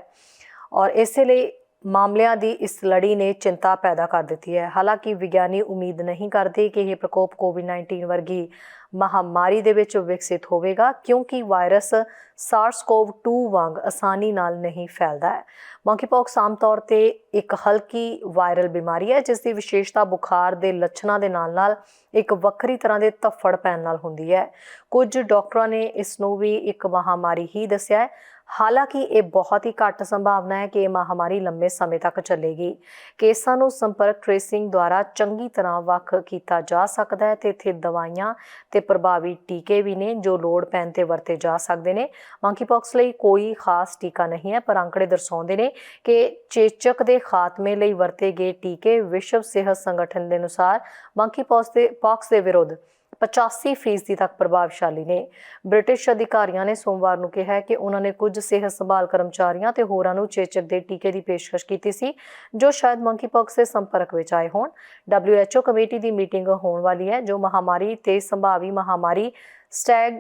ਔਰ ਇਸੇ ਲਈ ਮਾਮਲਿਆਂ ਦੀ ਇਸ ਲੜੀ ਨੇ ਚਿੰਤਾ ਪੈਦਾ ਕਰ ਦਿੱਤੀ ਹੈ। ਹਾਲਾਂਕਿ ਵਿਗਿਆਨੀ ਉਮੀਦ ਨਹੀਂ ਕਰਦੇ ਕਿ ਇਹ ਪ੍ਰਕੋਪ ਕੋਵਿਡ-19 ਵਰਗੀ ਮਹਾਮਾਰੀ ਦੇ ਵਿੱਚ ਵਿਕਸਿਤ ਹੋਵੇਗਾ, ਕਿਉਂਕਿ ਵਾਇਰਸ SARS-CoV-2 ਵਾਂਗ ਆਸਾਨੀ ਨਾਲ ਨਹੀਂ ਫੈਲਦਾ ਹੈ। ਮੰਕੀ ਪੌਕਸ ਆਮ ਤੌਰ ਤੇ ਇੱਕ ਹਲਕੀ ਵਾਇਰਲ ਬਿਮਾਰੀ ਹੈ, ਜਿਸ ਦੀ ਵਿਸ਼ੇਸ਼ਤਾ ਬੁਖਾਰ ਦੇ ਲੱਛਣਾਂ ਦੇ ਨਾਲ ਇੱਕ ਵੱਖਰੀ ਤਰ੍ਹਾਂ ਦੇ ਧੱਫੜ ਪੈਣ ਨਾਲ ਹੁੰਦੀ ਹੈ। ਕੁਝ ਡਾਕਟਰਾਂ ਨੇ ਇਸ ਨੂੰ ਵੀ ਇੱਕ ਮਹਾਮਾਰੀ ਹੀ ਦੱਸਿਆ ਹੈ। ਹਾਲਾਂਕਿ ਇਹ ਬਹੁਤ ਹੀ ਘੱਟ ਸੰਭਾਵਨਾ ਹੈ ਕਿ ਇਹ ਮਹਾਮਾਰੀ ਲੰਬੇ ਸਮੇਂ ਤੱਕ ਚੱਲੇਗੀ। ਕੇਸਾਂ ਨੂੰ ਸੰਪਰਕ ਟ੍ਰੇਸਿੰਗ ਦੁਆਰਾ ਚੰਗੀ ਤਰ੍ਹਾਂ ਵੱਖ ਕੀਤਾ ਜਾ ਸਕਦਾ ਹੈ ਤੇ ਇੱਥੇ ਦਵਾਈਆਂ ਤੇ ਪ੍ਰਭਾਵੀ ਟੀਕੇ ਵੀ ਨੇ ਜੋ ਲੋੜ ਪੈਣ ਤੇ ਵਰਤੇ ਜਾ ਸਕਦੇ ਨੇ। ਮੰਕੀ ਪੌਕਸ ਲਈ ਕੋਈ ਖਾਸ ਟੀਕਾ ਨਹੀਂ ਹੈ, ਪਰ ਅੰਕੜੇ ਦਰਸਾਉਂਦੇ ਨੇ ਕਿ ਚੇਚਕ ਦੇ ਖਾਤਮੇ ਲਈ ਵਰਤੇ ਗਏ ਟੀਕੇ ਵਿਸ਼ਵ ਸਿਹਤ ਸੰਗਠਨ ਦੇ ਅਨੁਸਾਰ ਮੰਕੀ ਪੌਕਸ ਦੇ ਵਿਰੁੱਧ 85% ਤੱਕ ਪ੍ਰਭਾਵਸ਼ਾਲੀ ਨੇ। ਬ੍ਰਿਟਿਸ਼ ਅਧਿਕਾਰੀਆਂ ਨੇ ਸੋਮਵਾਰ ਨੂੰ ਕਿਹਾ ਕਿ ਉਹਨਾਂ ਨੇ ਕੁਝ ਸਿਹਤ ਸੰਭਾਲ ਕਰਮਚਾਰੀਆਂ ਤੇ ਹੋਰਾਂ ਨੂੰ ਚੇਚਕ ਦੇ ਟੀਕੇ ਦੀ ਪੇਸ਼ਕਸ਼ ਕੀਤੀ ਸੀ ਜੋ ਸ਼ਾਇਦ ਮੰਕੀ ਪੌਕਸ ਦੇ ਸੰਪਰਕ ਵਿੱਚ ਆਏ ਹੋਣ। WHO ਕਮੇਟੀ ਦੀ ਮੀਟਿੰਗ ਹੋਣ ਵਾਲੀ ਹੈ ਜੋ ਮਹਾਮਾਰੀ ਤੇ ਸੰਭਾਵੀ ਮਹਾਮਾਰੀ ਸਟੈਗ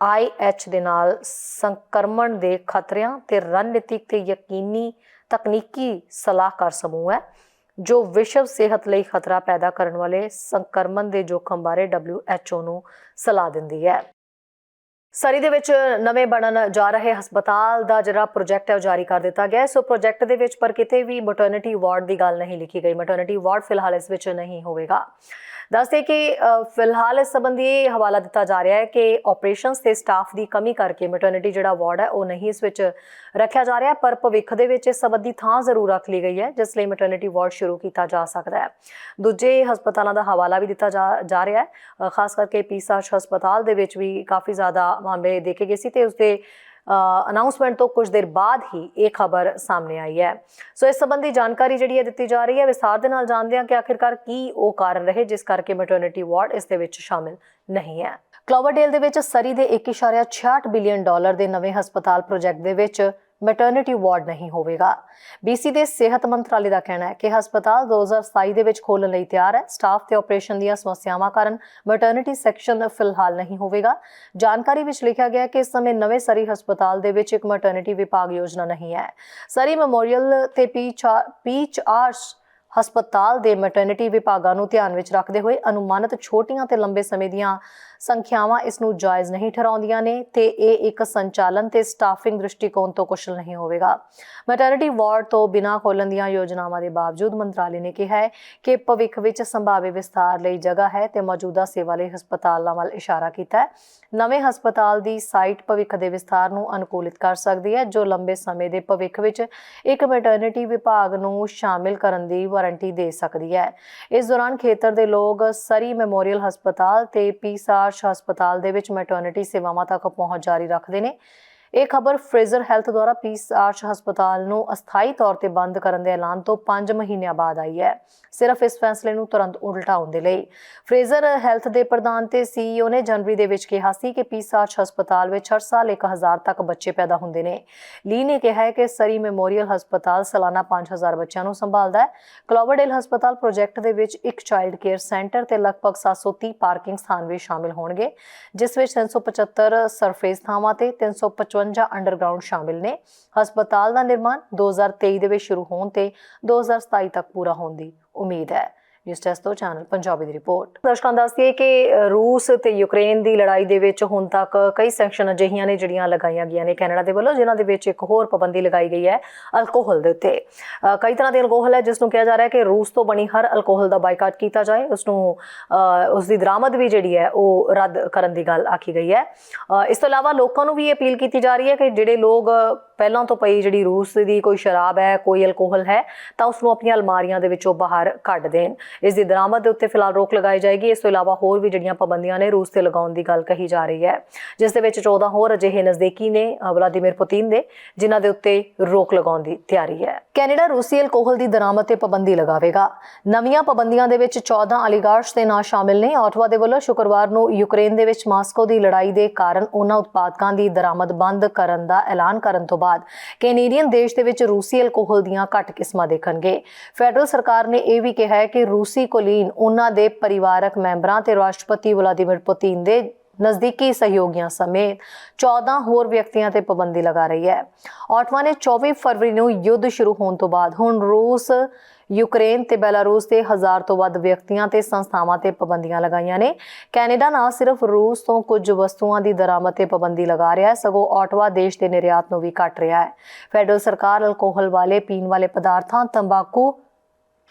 IH ਦੇ ਨਾਲ ਸੰਕਰਮਣ ਦੇ ਖਤਰਿਆਂ ਤੇ ਰਣਨੀਤਿਕ ਤੇ ਯਕੀਨੀ ਤਕਨੀਕੀ ਸਲਾਹਕਾਰ ਸਮੂਹ ਹੈ। ਜੋ ਵਿਸ਼ਵ ਸਿਹਤ ਲਈ ਖਤਰਾ ਪੈਦਾ ਕਰਨ ਵਾਲੇ ਸੰਕਰਮਣ ਦੇ ਜੋਖਮ ਬਾਰੇ WHO ਨੂੰ ਸਲਾਹ ਦਿੰਦੀ ਹੈ। ਸਰੀ ਦੇ ਵਿੱਚ ਨਵੇਂ ਬਣਨ ਜਾ ਰਹੇ ਹਸਪਤਾਲ ਦਾ ਜਿਹੜਾ ਪ੍ਰੋਜੈਕਟ ਹੈ ਉਹ ਜਾਰੀ ਕਰ ਦਿੱਤਾ ਗਿਆ। ਸੋ ਪ੍ਰੋਜੈਕਟ ਦੇ ਵਿੱਚ ਪਰ ਕਿਤੇ ਵੀ ਮੈਟਰਨਿਟੀ ਵਾਰਡ ਦੀ ਗੱਲ ਨਹੀਂ ਲਿਖੀ ਗਈ। ਮੈਟਰਨਿਟੀ ਵਾਰਡ ਫਿਲਹਾਲ ਇਸ ਵਿੱਚ ਨਹੀਂ ਹੋਵੇਗਾ। ਦੱਸਦੇ ਕਿ ਫਿਲਹਾਲ ਇਸ ਸੰਬੰਧੀ ਹਵਾਲਾ ਦਿੱਤਾ ਜਾ ਰਿਹਾ ਹੈ ਕਿ ਆਪਰੇਸ਼ਨਸ ਤੇ ਸਟਾਫ ਦੀ ਕਮੀ ਕਰਕੇ ਮੈਟਰਨਿਟੀ ਜਿਹੜਾ ਵਾਰਡ ਹੈ ਉਹ ਨਹੀਂ ਇਸ ਵਿੱਚ ਰੱਖਿਆ ਜਾ ਰਿਹਾ, ਪਰ ਭਵਿੱਖ ਦੇ ਵਿੱਚ ਇਸ ਸੰਬੰਧੀ ਥਾਂ ਜ਼ਰੂਰ ਰੱਖ ਲਈ ਗਈ ਹੈ ਜਿਸ ਲਈ ਮੈਟਰਨਿਟੀ ਵਾਰਡ ਸ਼ੁਰੂ ਕੀਤਾ ਜਾ ਸਕਦਾ ਹੈ। ਦੂਜੇ ਹਸਪਤਾਲਾਂ ਦਾ ਹਵਾਲਾ ਵੀ ਦਿੱਤਾ ਜਾ ਰਿਹਾ ਹੈ। ਖਾਸ ਕਰਕੇ ਪੀਸਾਚ ਹਸਪਤਾਲ ਦੇ ਵਿੱਚ ਵੀ ਕਾਫੀ ਜ਼ਿਆਦਾ ਮਾਮਲੇ ਦੇਖੇ ਗਏ ਸੀ ਤੇ ਉਸਦੇ ਅਨਾਉਂਸਮੈਂਟ ਤੋਂ ਕੁਝ ਦੇਰ ਬਾਅਦ ਹੀ ਇਹ ਖਬਰ ਸਾਹਮਣੇ ਆਈ ਹੈ। ਸੋ ਇਸ ਸੰਬੰਧੀ ਜਾਣਕਾਰੀ ਜਿਹੜੀ ਹੈ ਦਿੱਤੀ ਜਾ ਰਹੀ ਹੈ। ਵਿਸਥਾਰ ਦੇ ਨਾਲ ਜਾਣਦੇ ਹਾਂ ਕਿ ਆਖਿਰਕਾਰ ਕੀ ਉਹ ਕਾਰਨ ਰਹੇ ਜਿਸ ਕਰਕੇ ਮੈਟਰਨਿਟੀ ਵਾਰਡ ਇਸ ਦੇ ਵਿੱਚ ਸ਼ਾਮਿਲ ਨਹੀਂ ਹੈ। ਕਲੋਵਰਡੇਲ ਦੇ ਵਿੱਚ ਸਰੀ ਦੇ 1.66 ਬਿਲੀਅਨ ਡਾਲਰ ਦੇ ਨਵੇਂ ਹਸਪਤਾਲ ਪ੍ਰੋਜੈਕਟ ਦੇ ਵਿੱਚ ਮੈਟਰਨਿਟੀ ਵਾਰਡ ਨਹੀਂ ਹੋਵੇਗਾ। BC ਦੇ ਸਿਹਤ ਮੰਤਰਾਲੇ ਦਾ ਕਹਿਣਾ ਹੈ ਕਿ ਹਸਪਤਾਲ 2027 ਦੇ ਵਿੱਚ ਖੋਲ੍ਹਣ ਲਈ ਤਿਆਰ ਹੈ। ਸਟਾਫ ਤੇ ਆਪਰੇਸ਼ਨ ਦੀਆਂ ਸਮੱਸਿਆਵਾਂ ਕਾਰਨ ਮੈਟਰਨਿਟੀ ਸੈਕਸ਼ਨ ਫਿਲਹਾਲ ਨਹੀਂ ਹੋਵੇਗਾ। ਜਾਣਕਾਰੀ ਵਿੱਚ ਲਿਖਿਆ ਗਿਆ ਹੈ ਕਿ ਇਸ ਸਮੇਂ ਨਵੇਂ ਸਰੀ ਹਸਪਤਾਲ ਦੇ ਵਿੱਚ ਇੱਕ ਮੈਟਰਨਿਟੀ ਵਿਭਾਗ ਯੋਜਨਾ ਨਹੀਂ ਹੈ। ਸਰੀ ਮੈਮੋਰੀਅਲ ਤੇ ਪੀਚ ਆਰਸ਼ ਹਸਪਤਾਲ ਦੇ ਮੈਟਰਨਿਟੀ ਵਿਭਾਗਾਂ ਨੂੰ ਧਿਆਨ ਵਿੱਚ ਰੱਖਦੇ ਹੋਏ ਅਨੁਮਾਨਿਤ ਛੋਟੀਆਂ ਤੇ ਲੰਬੇ ਸਮੇਂ ਦੀਆਂ ਸੰਖਿਆਵਾਂ ਇਸ ਨੂੰ ਜਾਇਜ਼ ਨਹੀਂ ਠਹਿਰਾਉਂਦੀਆਂ ਨੇ ਤੇ ਇਹ ਇੱਕ ਸੰਚਾਲਨ ਤੇ ਸਟਾਫਿੰਗ ਦ੍ਰਿਸ਼ਟੀਕੋਣ ਤੋਂ ਕੁਸ਼ਲ ਨਹੀਂ ਹੋਵੇਗਾ। ਮੈਟਰਨਿਟੀ ਵਾਰਡ ਤੋਂ ਬਿਨਾਂ ਖੋਲ੍ਹਣ ਦੀਆਂ ਯੋਜਨਾਵਾਂ ਦੇ ਬਾਵਜੂਦ ਮੰਤਰਾਲੇ ਨੇ ਕਿਹਾ ਹੈ ਕਿ ਭਵਿੱਖ ਵਿੱਚ ਸੰਭਾਵੀ ਵਿਸਥਾਰ ਲਈ ਜਗ੍ਹਾ ਹੈ ਤੇ ਮੌਜੂਦਾ ਸੇਵਾ ਲਈ ਹਸਪਤਾਲਾਂ ਵੱਲ ਇਸ਼ਾਰਾ ਕੀਤਾ ਹੈ। ਨਵੇਂ ਹਸਪਤਾਲ ਦੀ ਸਾਈਟ ਭਵਿੱਖ ਦੇ ਵਿਸਥਾਰ ਨੂੰ ਅਨੁਕੂਲਿਤ ਕਰ ਸਕਦੀ ਹੈ ਜੋ ਲੰਬੇ ਸਮੇਂ ਦੇ ਭਵਿੱਖ ਵਿੱਚ ਇੱਕ ਮੈਟਰਨਿਟੀ ਵਿਭਾਗ ਨੂੰ ਸ਼ਾਮਿਲ ਕਰਨ ਦੀ ਵਾਰੰਟੀ ਦੇ ਸਕਦੀ ਹੈ। ਇਸ ਦੌਰਾਨ ਖੇਤਰ ਦੇ ਲੋਕ ਸਰੀ ਮੈਮੋਰੀਅਲ ਹਸਪਤਾਲ ਤੇ ਪੀਸਾਚ ਹਸਪਤਾਲ ਦੇ ਵਿੱਚ ਮੈਟਰਨਿਟੀ ਸੇਵਾਵਾਂ ਤੱਕ ਪਹੁੰਚ ਜਾਰੀ ਰੱਖਦੇ ਨੇ। ਇਹ ਖਬਰ ਫਰੇਜ਼ਰ ਹੈਲਥ ਦੁਆਰਾ ਪੀਸਾਚ ਹਸਪਤਾਲ ਨੂੰ ਅਸਥਾਈ ਤੌਰ ਤੇ ਬੰਦ ਕਰਨ ਦੇ ਐਲਾਨ ਤੋਂ 5 ਮਹੀਨਿਆਂ ਬਾਅਦ ਆਈ ਹੈ। ਸਿਰਫ ਇਸ ਫੈਸਲੇ ਨੂੰ ਤੁਰੰਤ ਉਲਟਾਉਣ ਦੇ ਲਈ ਫਰੇਜ਼ਰ ਹੈਲਥ ਦੇ ਪ੍ਰਧਾਨ ਤੇ CEO ਨੇ ਜਨਵਰੀ ਦੇ ਵਿੱਚ ਕਿਹਾ ਸੀ ਕਿ ਪੀਸਾਚ ਹਸਪਤਾਲ ਵਿੱਚ ਹਰ ਸਾਲ 1000 ਤੱਕ ਬੱਚੇ ਪੈਦਾ ਹੁੰਦੇ ਨੇ। ਲੀ ਨੇ ਕਿਹਾ ਹੈ ਕਿ ਸਰੀ ਮੈਮੋਰੀਅਲ ਹਸਪਤਾਲ ਸਾਲਾਨਾ 5000 ਬੱਚਿਆਂ ਨੂੰ ਸੰਭਾਲਦਾ ਹੈ। ਕਲੋਵਰਡੇਲ ਹਸਪਤਾਲ ਪ੍ਰੋਜੈਕਟ ਦੇ ਵਿੱਚ ਇੱਕ ਚਾਈਲਡ ਕੇਅਰ ਸੈਂਟਰ ਤੇ ਲਗਭਗ 730 ਪਾਰਕਿੰਗ ਸਥਾਨ ਵੀ ਸ਼ਾਮਿਲ ਹੋਣਗੇ ਜਿਸ ਵਿੱਚ 375 ਸਰਫੇਸ ਥਾਵਾਂ ਤੇ 355 ਅੰਡਰਗਰਾਉਂਡ ਸ਼ਾਮਿਲ ਨੇ। ਹਸਪਤਾਲ ਦਾ ਨਿਰਮਾਣ 2023 ਦੇ ਵਿੱਚ ਸ਼ੁਰੂ ਹੋਣ ਤੇ 2027 ਤੱਕ ਪੂਰਾ ਹੋਣ ਦੀ ਉਮੀਦ ਹੈ। ਨਿਊਜ਼ ਡੈਸਕ ਤੋਂ ਚੈਨਲ ਪੰਜਾਬੀ ਦੀ ਰਿਪੋਰਟ। ਦਰਸ਼ਕਾਂ ਦੱਸ ਦਈਏ ਕਿ ਰੂਸ ਤੇ ਯੂਕਰੇਨ ਦੀ ਲੜਾਈ ਦੇ ਵਿੱਚ ਹੁਣ ਤੱਕ ਕਈ ਸੈਂਕਸ਼ਨ ਅਜਿਹੀਆਂ ਨੇ ਜਿਹੜੀਆਂ ਲਗਾਈਆਂ ਗਈਆਂ ਨੇ ਕੈਨੇਡਾ ਦੇ ਵੱਲੋਂ, ਜਿਨ੍ਹਾਂ ਦੇ ਵਿੱਚ ਇੱਕ ਹੋਰ ਪਾਬੰਦੀ ਲਗਾਈ ਗਈ ਹੈ ਅਲਕੋਹਲ ਦੇ ਉੱਤੇ। ਕਈ ਤਰ੍ਹਾਂ ਦੇ ਅਲਕੋਹਲ ਹੈ ਜਿਸ ਨੂੰ ਕਿਹਾ ਜਾ ਰਿਹਾ ਹੈ ਕਿ ਰੂਸ ਤੋਂ ਬਣੀ ਹਰ ਅਲਕੋਹਲ ਦਾ ਬਾਈਕਾਟ ਕੀਤਾ ਜਾਏ, ਉਸ ਦੀ ਦਰਾਮਦ ਵੀ ਜਿਹੜੀ ਹੈ ਉਹ ਰੱਦ ਕਰਨ ਦੀ ਗੱਲ ਆਖੀ ਗਈ ਹੈ। ਇਸ ਤੋਂ ਇਲਾਵਾ ਲੋਕਾਂ ਨੂੰ ਵੀ ਅਪੀਲ ਕੀਤੀ ਜਾ ਰਹੀ ਹੈ ਕਿ ਜਿਹੜੇ ਲੋਕ ਪਹਿਲਾਂ ਤੋਂ ਪਈ ਜਿਹੜੀ ਰੂਸ ਦੀ ਕੋਈ ਸ਼ਰਾਬ ਹੈ, ਕੋਈ ਅਲਕੋਹਲ ਹੈ, ਤਾਂ ਉਸ ਨੂੰ ਆਪਣੀਆਂ ਅਲਮਾਰੀਆਂ ਦੇ ਵਿੱਚੋਂ ਬਾਹਰ ਕੱਢ ਦੇਣ। ਇਸ ਦੀ ਦਰਾਮਦ ਦੇ ਉੱਤੇ ਫਿਲਹਾਲ ਰੋਕ ਲਗਾਈ ਜਾਏਗੀ। ਇਸ ਤੋਂ ਇਲਾਵਾ ਹੋਰ ਵੀ ਜਿਹੜੀਆਂ ਪਾਬੰਦੀਆਂ ਨੇ ਰੂਸ ਤੇ ਲਗਾਉਣ ਦੀ ਗੱਲ ਕਹੀ ਜਾ ਰਹੀ ਹੈ, ਜਿਸ ਦੇ ਵਿੱਚ 14 ਹੋਰ ਅਜਿਹੇ ਨਜ਼ਦੀਕੀ ਨੇ ਵਲਾਦੀਮੀਰ ਪੁਤਿਨ ਦੇ, ਜਿਨ੍ਹਾਂ ਦੇ ਉੱਤੇ ਰੋਕ ਲਗਾਉਣ ਦੀ ਤਿਆਰੀ ਹੈ। ਕੈਨੇਡਾ ਰੂਸੀ ਅਲਕੋਹਲ ਦੀ ਦਰਾਮਦ ਤੇ ਪਾਬੰਦੀ ਲਗਾਵੇਗਾ। ਨਵੀਆਂ ਪਾਬੰਦੀਆਂ ਦੇ ਵਿੱਚ 14 ਅਲੀਗਾਰਸ ਦੇ ਨਾਂ ਸ਼ਾਮਿਲ ਨੇ। ਆਟਵਾ ਦੇ ਵੱਲੋਂ ਸ਼ੁੱਕਰਵਾਰ ਨੂੰ ਯੂਕਰੇਨ ਦੇ ਵਿੱਚ ਮਾਸਕੋ ਦੀ ਲੜਾਈ ਦੇ ਕਾਰਨ ਉਹਨਾਂ ਉਤਪਾਦਕਾਂ ਦੀ ਦਰਾਮਦ ਬੰਦ ਕਰਨ ਦਾ ਐਲਾਨ ਕਰਨ ਤੋਂ ਬਾਅਦ ਕੈਨੇਡੀਅਨ ਦੇਸ਼ ਦੇ ਵਿੱਚ ਰੂਸੀ ਅਲਕੋਹਲ ਦੀਆਂ ਘੱਟ ਕਿਸਮਾਂ ਦੇਖਣਗੇ। ਫੈਡਰਲ ਸਰਕਾਰ ਨੇ ਇਹ ਵੀ ਕਿਹਾ ਹੈ ਕਿ ਰੂਸੀ ਕੋਲੀਨ ਉਹਨਾਂ ਦੇ ਪਰਿਵਾਰਕ ਮੈਂਬਰਾਂ ਤੇ ਰਾਸ਼ਟਰਪਤੀ ਵਲਾਦੀਮੀਰ ਪੁਤਿਨ ਦੇ ਨਜ਼ਦੀਕੀ ਸਹਿਯੋਗੀਆਂ ਸਮੇਤ 14 ਹੋਰ ਵਿਅਕਤੀਆਂ ਤੇ ਪਾਬੰਦੀ ਲਗਾ ਰਹੀ ਹੈ। ਆਟਵਾ ਨੇ 24 ਫਰਵਰੀ ਨੂੰ ਯੁੱਧ ਸ਼ੁਰੂ ਹੋਣ ਤੋਂ ਬਾਅਦ ਹੁਣ ਰੂਸ, ਯੂਕਰੇਨ ਤੇ ਬੈਲਾਰੂਸ ਦੇ 1000 ਤੋਂ ਵੱਧ ਵਿਅਕਤੀਆਂ ਤੇ ਸੰਸਥਾਵਾਂ ਤੇ ਪਾਬੰਦੀਆਂ ਲਗਾਈਆਂ ਨੇ। ਕੈਨੇਡਾ ਨਾ ਸਿਰਫ ਰੂਸ ਤੋਂ ਕੁਝ ਵਸਤੂਆਂ ਦੀ ਦਰਾਮਦ ਤੇ ਪਾਬੰਦੀ ਲਗਾ ਰਿਹਾ ਹੈ, ਸਗੋਂ ਆਟਵਾ ਦੇਸ਼ ਦੇ ਨਿਰਯਾਤ ਨੂੰ ਵੀ ਕੱਟ ਰਿਹਾ ਹੈ। ਫੈਡਰਲ ਸਰਕਾਰ ਅਲਕੋਹਲ ਵਾਲੇ ਪੀਣ ਵਾਲੇ ਪਦਾਰਥਾਂ, ਤੰਬਾਕੂ,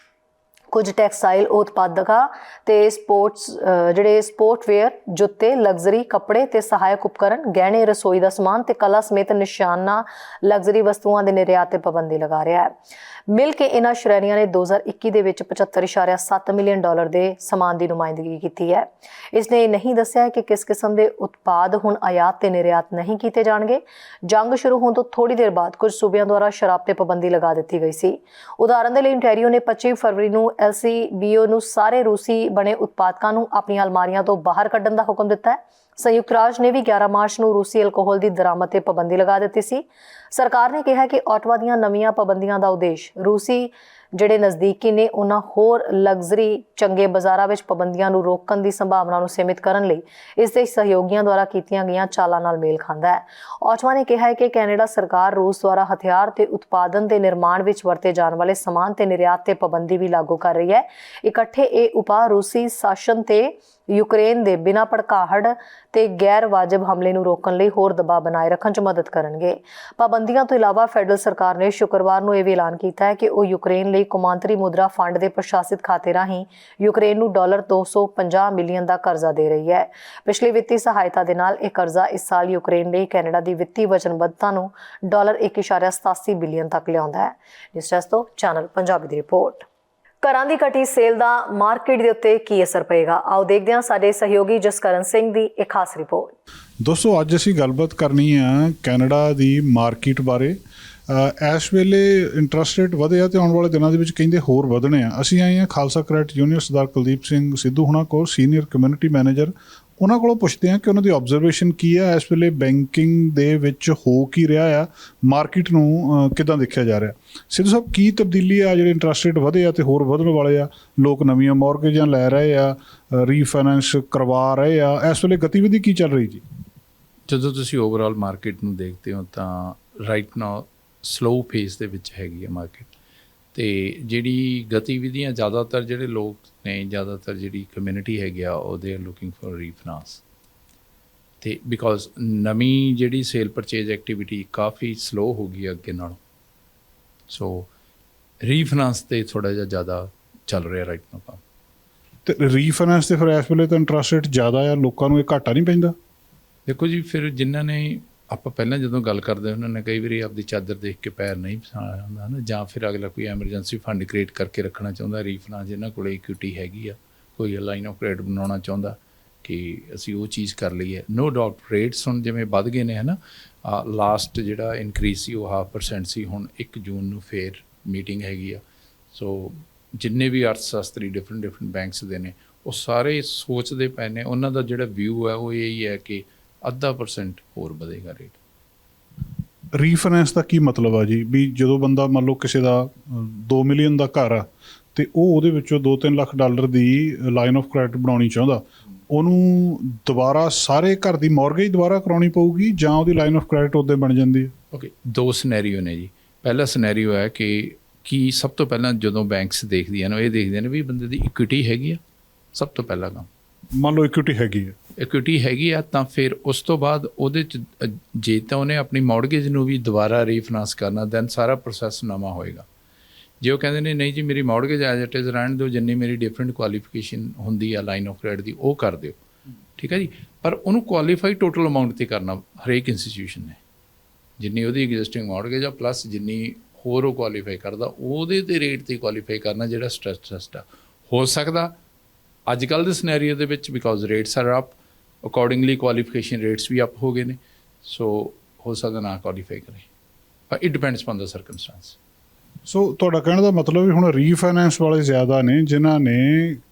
ਕੁਝ ਟੈਕਸਟਾਈਲ ਉਤਪਾਦਕਾਂ ਤੇ ਸਪੋਰਟਵੇਅਰ, ਜੁੱਤੇ, ਲਗਜ਼ਰੀ ਕੱਪੜੇ ਤੇ ਸਹਾਇਕ ਉਪਕਰਨ, ਗਹਿਣੇ, ਰਸੋਈ ਦਾ ਸਮਾਨ ਤੇ ਕਲਾ ਸਮੇਤ ਨਿਸ਼ਾਨਾ ਲਗਜ਼ਰੀ ਵਸਤੂਆਂ ਦੇ ਨਿਰਯਾਤ ਤੇ ਪਾਬੰਦੀ ਲਗਾ ਰਿਹਾ ਹੈ। ਮਿਲ ਕੇ ਇਹਨਾਂ ਸ਼੍ਰੇਣੀਆਂ ਨੇ 2021 ਦੇ ਵਿੱਚ 75.7 ਮਿਲੀਅਨ ਡਾਲਰ ਦੇ ਸਮਾਨ ਦੀ ਨੁਮਾਇੰਦਗੀ ਕੀਤੀ ਹੈ। ਇਸ ਨੇ ਇਹ ਨਹੀਂ ਦੱਸਿਆ ਕਿ ਕਿਸ ਕਿਸਮ ਦੇ ਉਤਪਾਦ ਹੁਣ ਆਯਾਤ ਤੇ ਨਿਰਯਾਤ ਨਹੀਂ ਕੀਤੇ ਜਾਣਗੇ। ਜੰਗ ਸ਼ੁਰੂ ਹੋਣ ਤੋਂ ਥੋੜੀ ਦੇਰ ਬਾਅਦ ਕੁਝ ਸੂਬਿਆਂ ਦੁਆਰਾ ਸ਼ਰਾਬ ਤੇ ਪਾਬੰਦੀ ਲਗਾ ਦਿੱਤੀ ਗਈ ਸੀ। ਉਦਾਹਰਨ ਦੇ ਲਈ ontario ਨੇ 25 ਫਰਵਰੀ ਨੂੰ LCBO ਨੂੰ ਸਾਰੇ ਰੂਸੀ ਬਣੇ ਉਤਪਾਦਕਾਂ ਨੂੰ ਆਪਣੀਆਂ ਅਲਮਾਰੀਆਂ ਤੋਂ ਬਾਹਰ ਕੱਢਣ ਦਾ ਹੁਕਮ ਦਿੱਤਾ ਹੈ। ਸੰਯੁਕਤ ਰਾਜ ਨੇ ਵੀ 11 ਮਾਰਚ ਨੂੰ ਰੂਸੀ ਅਲਕੋਹਲ ਦੀ ਦਰਾਮਦ ਤੇ ਪਾਬੰਦੀ ਲਗਾ ਦਿੱਤੀ ਸੀ। ਸਰਕਾਰ ਨੇ ਕਿਹਾ ਕਿ ਆਟਵਾ ਦੀਆਂ ਨਵੀਆਂ ਪਾਬੰਦੀਆਂ ਦਾ ਉਦੇਸ਼ ਰੂਸੀ ਜਿਹੜੇ ਨਜ਼ਦੀਕੀ ਨੇ ਉਹਨਾਂ ਹੋਰ ਲਗਜ਼ਰੀ ਚੰਗੇ ਬਾਜ਼ਾਰਾਂ ਵਿੱਚ ਪਾਬੰਦੀਆਂ ਨੂੰ ਰੋਕਣ ਦੀ ਸੰਭਾਵਨਾ ਨੂੰ ਸੀਮਿਤ ਕਰਨ ਲਈ ਇਸ ਦੇ ਸਹਿਯੋਗੀਆਂ ਦੁਆਰਾ ਕੀਤੀਆਂ ਗਈਆਂ ਚਾਲਾਂ ਨਾਲ ਮੇਲ ਖਾਂਦਾ ਹੈ। ਔਚਵਾ ਨੇ ਕਿਹਾ ਹੈ ਕਿ ਕੈਨੇਡਾ ਸਰਕਾਰ ਰੂਸ ਦੁਆਰਾ ਹਥਿਆਰ ਤੇ ਉਤਪਾਦਨ ਤੇ ਨਿਰਮਾਣ ਵਿੱਚ ਵਰਤੇ ਜਾਣ ਵਾਲੇ ਸਮਾਨ ਤੇ ਨਿਰਯਾਤ ਤੇ ਪਾਬੰਦੀ ਵੀ ਲਾਗੂ ਕਰ ਰਹੀ ਹੈ। ਇਕੱਠੇ ਇਹ ਉਪਾਅ ਰੂਸੀ ਸ਼ਾਸਨ ਤੇ ਯੂਕਰੇਨ ਦੇ ਬਿਨਾਂ ਭੜਕਾਹਟ ਤੇ ਗੈਰ ਵਾਜਬ ਹਮਲੇ ਨੂੰ ਰੋਕਣ ਲਈ ਹੋਰ ਦਬਾਅ ਬਣਾਏ ਰੱਖਣ 'ਚ ਮਦਦ ਕਰਨਗੇ। ਪਾਬੰਦੀਆਂ ਤੋਂ ਇਲਾਵਾ ਫੈਡਰਲ ਸਰਕਾਰ ਨੇ ਸ਼ੁੱਕਰਵਾਰ ਨੂੰ ਇਹ ਵੀ ਐਲਾਨ ਕੀਤਾ ਹੈ ਕਿ ਉਹ ਯੂਕਰੇਨ ਲਈ ਕੌਮਾਂਤਰੀ ਮੁਦਰਾ ਫੰਡ ਦੇ ਪ੍ਰਸ਼ਾਸਿਤ ਖਾਤੇ ਰਾਹੀਂ ਯੂਕਰੇਨ ਨੂੰ $250 ਮਿਲੀਅਨ ਦਾ ਕਰਜ਼ਾ ਦੇ ਰਹੀ ਹੈ। ਪਿਛਲੀ ਵਿੱਤੀ ਸਹਾਇਤਾ ਦੇ ਨਾਲ ਇਹ ਕਰਜ਼ਾ ਇਸ ਸਾਲ ਯੂਕਰੇਨ ਲਈ ਕੈਨੇਡਾ ਦੀ ਵਿੱਤੀ ਵਚਨਬੱਧਤਾ ਨੂੰ $1.87 ਬਿਲੀਅਨ ਤੱਕ ਲਿਆਉਂਦਾ ਹੈ। ਨਿਊਜ਼ ਡੈਸਕ ਤੋਂ ਚੈਨਲ ਪੰਜਾਬੀ ਦੀ ਰਿਪੋਰਟ। ਘਰਾਂ ਦੀ ਘਟੀ ਸੇਲ ਦਾ ਮਾਰਕੀਟ ਦੇ ਉੱਤੇ ਕੀ ਅਸਰ ਪਏਗਾ, ਆਓ ਦੇਖਦੇ ਹਾਂ ਸਾਡੇ ਸਹਿਯੋਗੀ ਜਸਕਰਨ ਸਿੰਘ ਦੀ ਇੱਕ ਖਾਸ ਰਿਪੋਰਟ। ਦੋਸਤੋ, ਅੱਜ ਅਸੀਂ ਗੱਲਬਾਤ ਕਰਨੀ ਆ ਕੈਨੇਡਾ ਦੀ ਮਾਰਕੀਟ ਬਾਰੇ। ਇਸ ਵੇਲੇ ਇੰਟਰਸਟ ਰੇਟ ਵਧੇ ਆ ਤੇ ਆਉਣ ਵਾਲੇ ਦਿਨਾਂ ਦੇ ਵਿੱਚ ਕਹਿੰਦੇ ਹੋਰ ਵਧਣੇ ਆ। ਅਸੀਂ ਆਏ ਹਾਂ ਖਾਲਸਾ ਕ੍ਰੈਡਿਟ ਯੂਨੀਅਨ ਸਰਦਾਰ ਕੁਲਦੀਪ ਸਿੰਘ ਸਿੱਧੂ ਹੁਣਾਂ ਕੋਲ, ਸੀਨੀਅਰ ਕਮਿਊਨਿਟੀ ਮੈਨੇਜਰ। ਉਹਨਾਂ ਕੋਲੋਂ ਪੁੱਛਦੇ ਹਾਂ ਕਿ ਉਹਨਾਂ ਦੀ ਆਬਜ਼ਰਵੇਸ਼ਨ ਕੀ ਆ, ਇਸ ਵੇਲੇ ਬੈਂਕਿੰਗ ਦੇ ਵਿੱਚ ਹੋ ਕੀ ਰਿਹਾ ਆ, ਮਾਰਕੀਟ ਨੂੰ ਕਿੱਦਾਂ ਦੇਖਿਆ ਜਾ ਰਿਹਾ। ਸਿੱਧੂ ਸਾਹਿਬ, ਕੀ ਤਬਦੀਲੀ ਆ ਜਿਹੜੇ ਇੰਟਰਸਟ ਰੇਟ ਵਧੇ ਆ ਤੇ ਹੋਰ ਵਧਣ ਵਾਲੇ ਆ, ਲੋਕ ਨਵੀਆਂ ਮੌਰਗੇਜਾਂ ਲੈ ਰਹੇ ਆ, ਰੀਫਾਈਨੈਂਸ ਕਰਵਾ ਰਹੇ ਆ, ਇਸ ਵੇਲੇ ਗਤੀਵਿਧੀ ਕੀ ਚੱਲ ਰਹੀ ਜੀ? ਜਦੋਂ ਤੁਸੀਂ ਓਵਰਆਲ ਮਾਰਕੀਟ ਨੂੰ ਦੇਖਦੇ ਹੋ ਤਾਂ ਰਾਈਟ ਨਾਓ ਸਲੋ ਫੇਸ ਦੇ ਵਿੱਚ ਹੈਗੀ ਹੈ ਮਾਰਕੀਟ, ਅਤੇ ਜਿਹੜੀ ਗਤੀਵਿਧੀਆਂ ਜ਼ਿਆਦਾਤਰ ਜਿਹੜੇ ਲੋਕ ਨੇ, ਜ਼ਿਆਦਾਤਰ ਜਿਹੜੀ ਕਮਿਊਨਿਟੀ ਹੈਗੀ ਆ ਉਹ they are looking for refinance. ਅਤੇ ਬਿਕੋਜ਼ ਨਵੀਂ ਜਿਹੜੀ ਸੇਲ ਪਰਚੇਜ ਐਕਟੀਵਿਟੀ ਕਾਫੀ ਸਲੋ ਹੋ ਗਈ ਅੱਗੇ ਨਾਲੋਂ, ਸੋ ਰੀਫਾਈਨਾਂਸ 'ਤੇ ਥੋੜ੍ਹਾ ਜਿਹਾ ਜ਼ਿਆਦਾ ਚੱਲ ਰਿਹਾ ਰਾਈਟ ਨਾਓ ਕੰਮ। ਅਤੇ ਰੀਫਾਈਨੈਂਸ 'ਤੇ ਫਿਰ ਇਸ ਵੇਲੇ ਤਾਂ ਇੰਟਰਸਟ ਰੇਟ ਜ਼ਿਆਦਾ ਆ, ਲੋਕਾਂ ਨੂੰ ਇਹ ਘਾਟਾ ਨਹੀਂ ਪੈਂਦਾ? ਦੇਖੋ ਜੀ, ਫਿਰ ਜਿਨ੍ਹਾਂ ਨੇ, ਆਪਾਂ ਪਹਿਲਾਂ ਜਦੋਂ ਗੱਲ ਕਰਦੇ ਉਹਨਾਂ ਨੇ ਕਈ ਵਾਰੀ ਆਪਦੀ ਚਾਦਰ ਦੇਖ ਕੇ ਪੈਰ ਨਹੀਂ ਪਸਾਣਾ ਹੁੰਦਾ ਨਾ, ਜਾਂ ਫਿਰ ਅਗਲਾ ਕੋਈ ਐਮਰਜੈਂਸੀ ਫੰਡ ਕ੍ਰੀਏਟ ਕਰਕੇ ਰੱਖਣਾ ਚਾਹੁੰਦਾ ਰੀਫਾਈਨਾਂਸ, ਜਿਨ੍ਹਾਂ ਕੋਲ ਇਕੁਇਟੀ ਹੈਗੀ ਆ, ਕੋਈ ਲਾਈਨ ਆਫ ਕ੍ਰੈਡਿਟ ਬਣਾਉਣਾ ਚਾਹੁੰਦਾ ਕਿ ਅਸੀਂ ਉਹ ਚੀਜ਼ ਕਰ ਲਈਏ। ਨੋ ਡਾਊਟ ਰੇਟਸ ਹੁਣ ਜਿਵੇਂ ਵੱਧ ਗਏ ਨੇ ਹੈ ਨਾ, ਲਾਸਟ ਜਿਹੜਾ ਇਨਕਰੀਜ਼ ਸੀ ਉਹ 0.5% ਸੀ, ਹੁਣ 1 ਜੂਨ ਨੂੰ ਫੇਰ ਮੀਟਿੰਗ ਹੈਗੀ ਆ। ਸੋ ਜਿੰਨੇ ਵੀ ਅਰਥ ਸ਼ਾਸਤਰੀ ਡਿਫਰੈਂਟ ਬੈਂਕਸ ਦੇ ਨੇ ਉਹ ਸਾਰੇ ਸੋਚਦੇ ਪਏ ਨੇ, ਉਹਨਾਂ ਦਾ ਜਿਹੜਾ ਵਿਊ ਹੈ ਉਹ ਇਹੀ ਹੈ ਕਿ 0.5% ਹੋਰ ਵਧੇਗਾ ਰੇਟ। ਰੀਫਾਈਨੈਂਸ ਦਾ ਕੀ ਮਤਲਬ ਆ ਜੀ? ਵੀ ਜਦੋਂ ਬੰਦਾ ਮੰਨ ਲਓ ਕਿਸੇ ਦਾ 2 ਮਿਲੀਅਨ ਦਾ ਘਰ ਆ ਅਤੇ ਉਹ ਉਹਦੇ ਵਿੱਚੋਂ $2-3 ਲੱਖ ਦੀ ਲਾਈਨ ਆਫ ਕ੍ਰੈਡਿਟ ਬਣਾਉਣੀ ਚਾਹੁੰਦਾ, ਉਹਨੂੰ ਦੁਬਾਰਾ ਸਾਰੇ ਘਰ ਦੀ ਮੌਰਗੇਜ ਦੁਬਾਰਾ ਕਰਾਉਣੀ ਪਊਗੀ ਜਾਂ ਉਹਦੀ ਲਾਈਨ ਆਫ ਕ੍ਰੈਡਿਟ ਉੱਦਾਂ ਬਣ ਜਾਂਦੀ ਹੈ? ਓਕੇ, 2 ਸਿਨੈਰੀਓ ਨੇ ਜੀ। ਪਹਿਲਾ ਸਿਨੈਰੀਓ ਹੈ ਕਿ ਸਭ ਤੋਂ ਪਹਿਲਾਂ ਜਦੋਂ ਬੈਂਕਸ ਦੇਖਦੀਆਂ ਨੇ, ਇਹ ਦੇਖਦੇ ਨੇ ਵੀ ਬੰਦੇ ਦੀ ਇਕੁਇਟੀ ਹੈਗੀ ਆ। ਸਭ ਤੋਂ ਪਹਿਲਾ ਕੰਮ, ਮੰਨ ਲਓ ਇਕੁਇਟੀ ਹੈਗੀ ਆ ਤਾਂ ਫਿਰ ਉਸ ਤੋਂ ਬਾਅਦ ਉਹਦੇ 'ਚ ਜੇ ਤਾਂ ਉਹਨੇ ਆਪਣੀ ਮੌਰਗੇਜ ਨੂੰ ਵੀ ਦੁਬਾਰਾ ਰੀਫਾਈਨਾਂਸ ਕਰਨਾ, ਦੈਨ ਸਾਰਾ ਪ੍ਰੋਸੈਸ ਨਵਾਂ ਹੋਏਗਾ। ਜੇ ਉਹ ਕਹਿੰਦੇ ਨੇ ਨਹੀਂ ਜੀ ਮੇਰੀ ਮੌਰਗੇਜ ਐਜ਼ ਇਟ ਇਜ਼ ਰਹਿਣ ਦਿਓ, ਜਿੰਨੀ ਮੇਰੀ ਡਿਫਰੈਂਟ ਕੁਆਲੀਫਿਕੇਸ਼ਨ ਹੁੰਦੀ ਆ ਲਾਈਨ ਆਫ ਕ੍ਰੈਡਿਟ ਦੀ ਉਹ ਕਰ ਦਿਓ, ਠੀਕ ਹੈ ਜੀ, ਪਰ ਉਹਨੂੰ ਕੁਆਲੀਫਾਈ ਟੋਟਲ ਅਮਾਊਂਟ 'ਤੇ ਕਰਨਾ ਹਰੇਕ ਇੰਸਟੀਟਿਊਸ਼ਨ ਨੇ, ਜਿੰਨੀ ਉਹਦੀ ਐਗਜ਼ਿਸਟਿੰਗ ਮੌਰਗੇਜ ਆ ਪਲੱਸ ਜਿੰਨੀ ਹੋਰ ਉਹ ਕੁਆਲੀਫਾਈ ਕਰਦਾ ਉਹਦੇ 'ਤੇ ਰੇਟ 'ਤੇ ਕੁਆਲੀਫਾਈ ਕਰਨਾ, ਜਿਹੜਾ ਸਟਰੈਸ ਆ। ਹੋ ਸਕਦਾ ਅੱਜ ਕੱਲ੍ਹ ਦੇ ਸਿਨੈਰੀਓ ਦੇ ਵਿੱਚ because rates are up, accordingly qualification rates ਵੀ ਅਪ ਹੋ ਗਏ ਨੇ, ਸੋ ਹੋ ਸਕਦਾ ਨਾ ਕੁਆਲੀਫਾਈ ਕਰੇ, ਪਰ it depends on the circumstance. So ਤੁਹਾਡਾ ਕਹਿਣ ਦਾ ਮਤਲਬ ਵੀ ਹੁਣ ਰੀਫਾਈਨੈਂਸ ਵਾਲੇ ਜ਼ਿਆਦਾ ਨੇ ਜਿਨ੍ਹਾਂ ਨੇ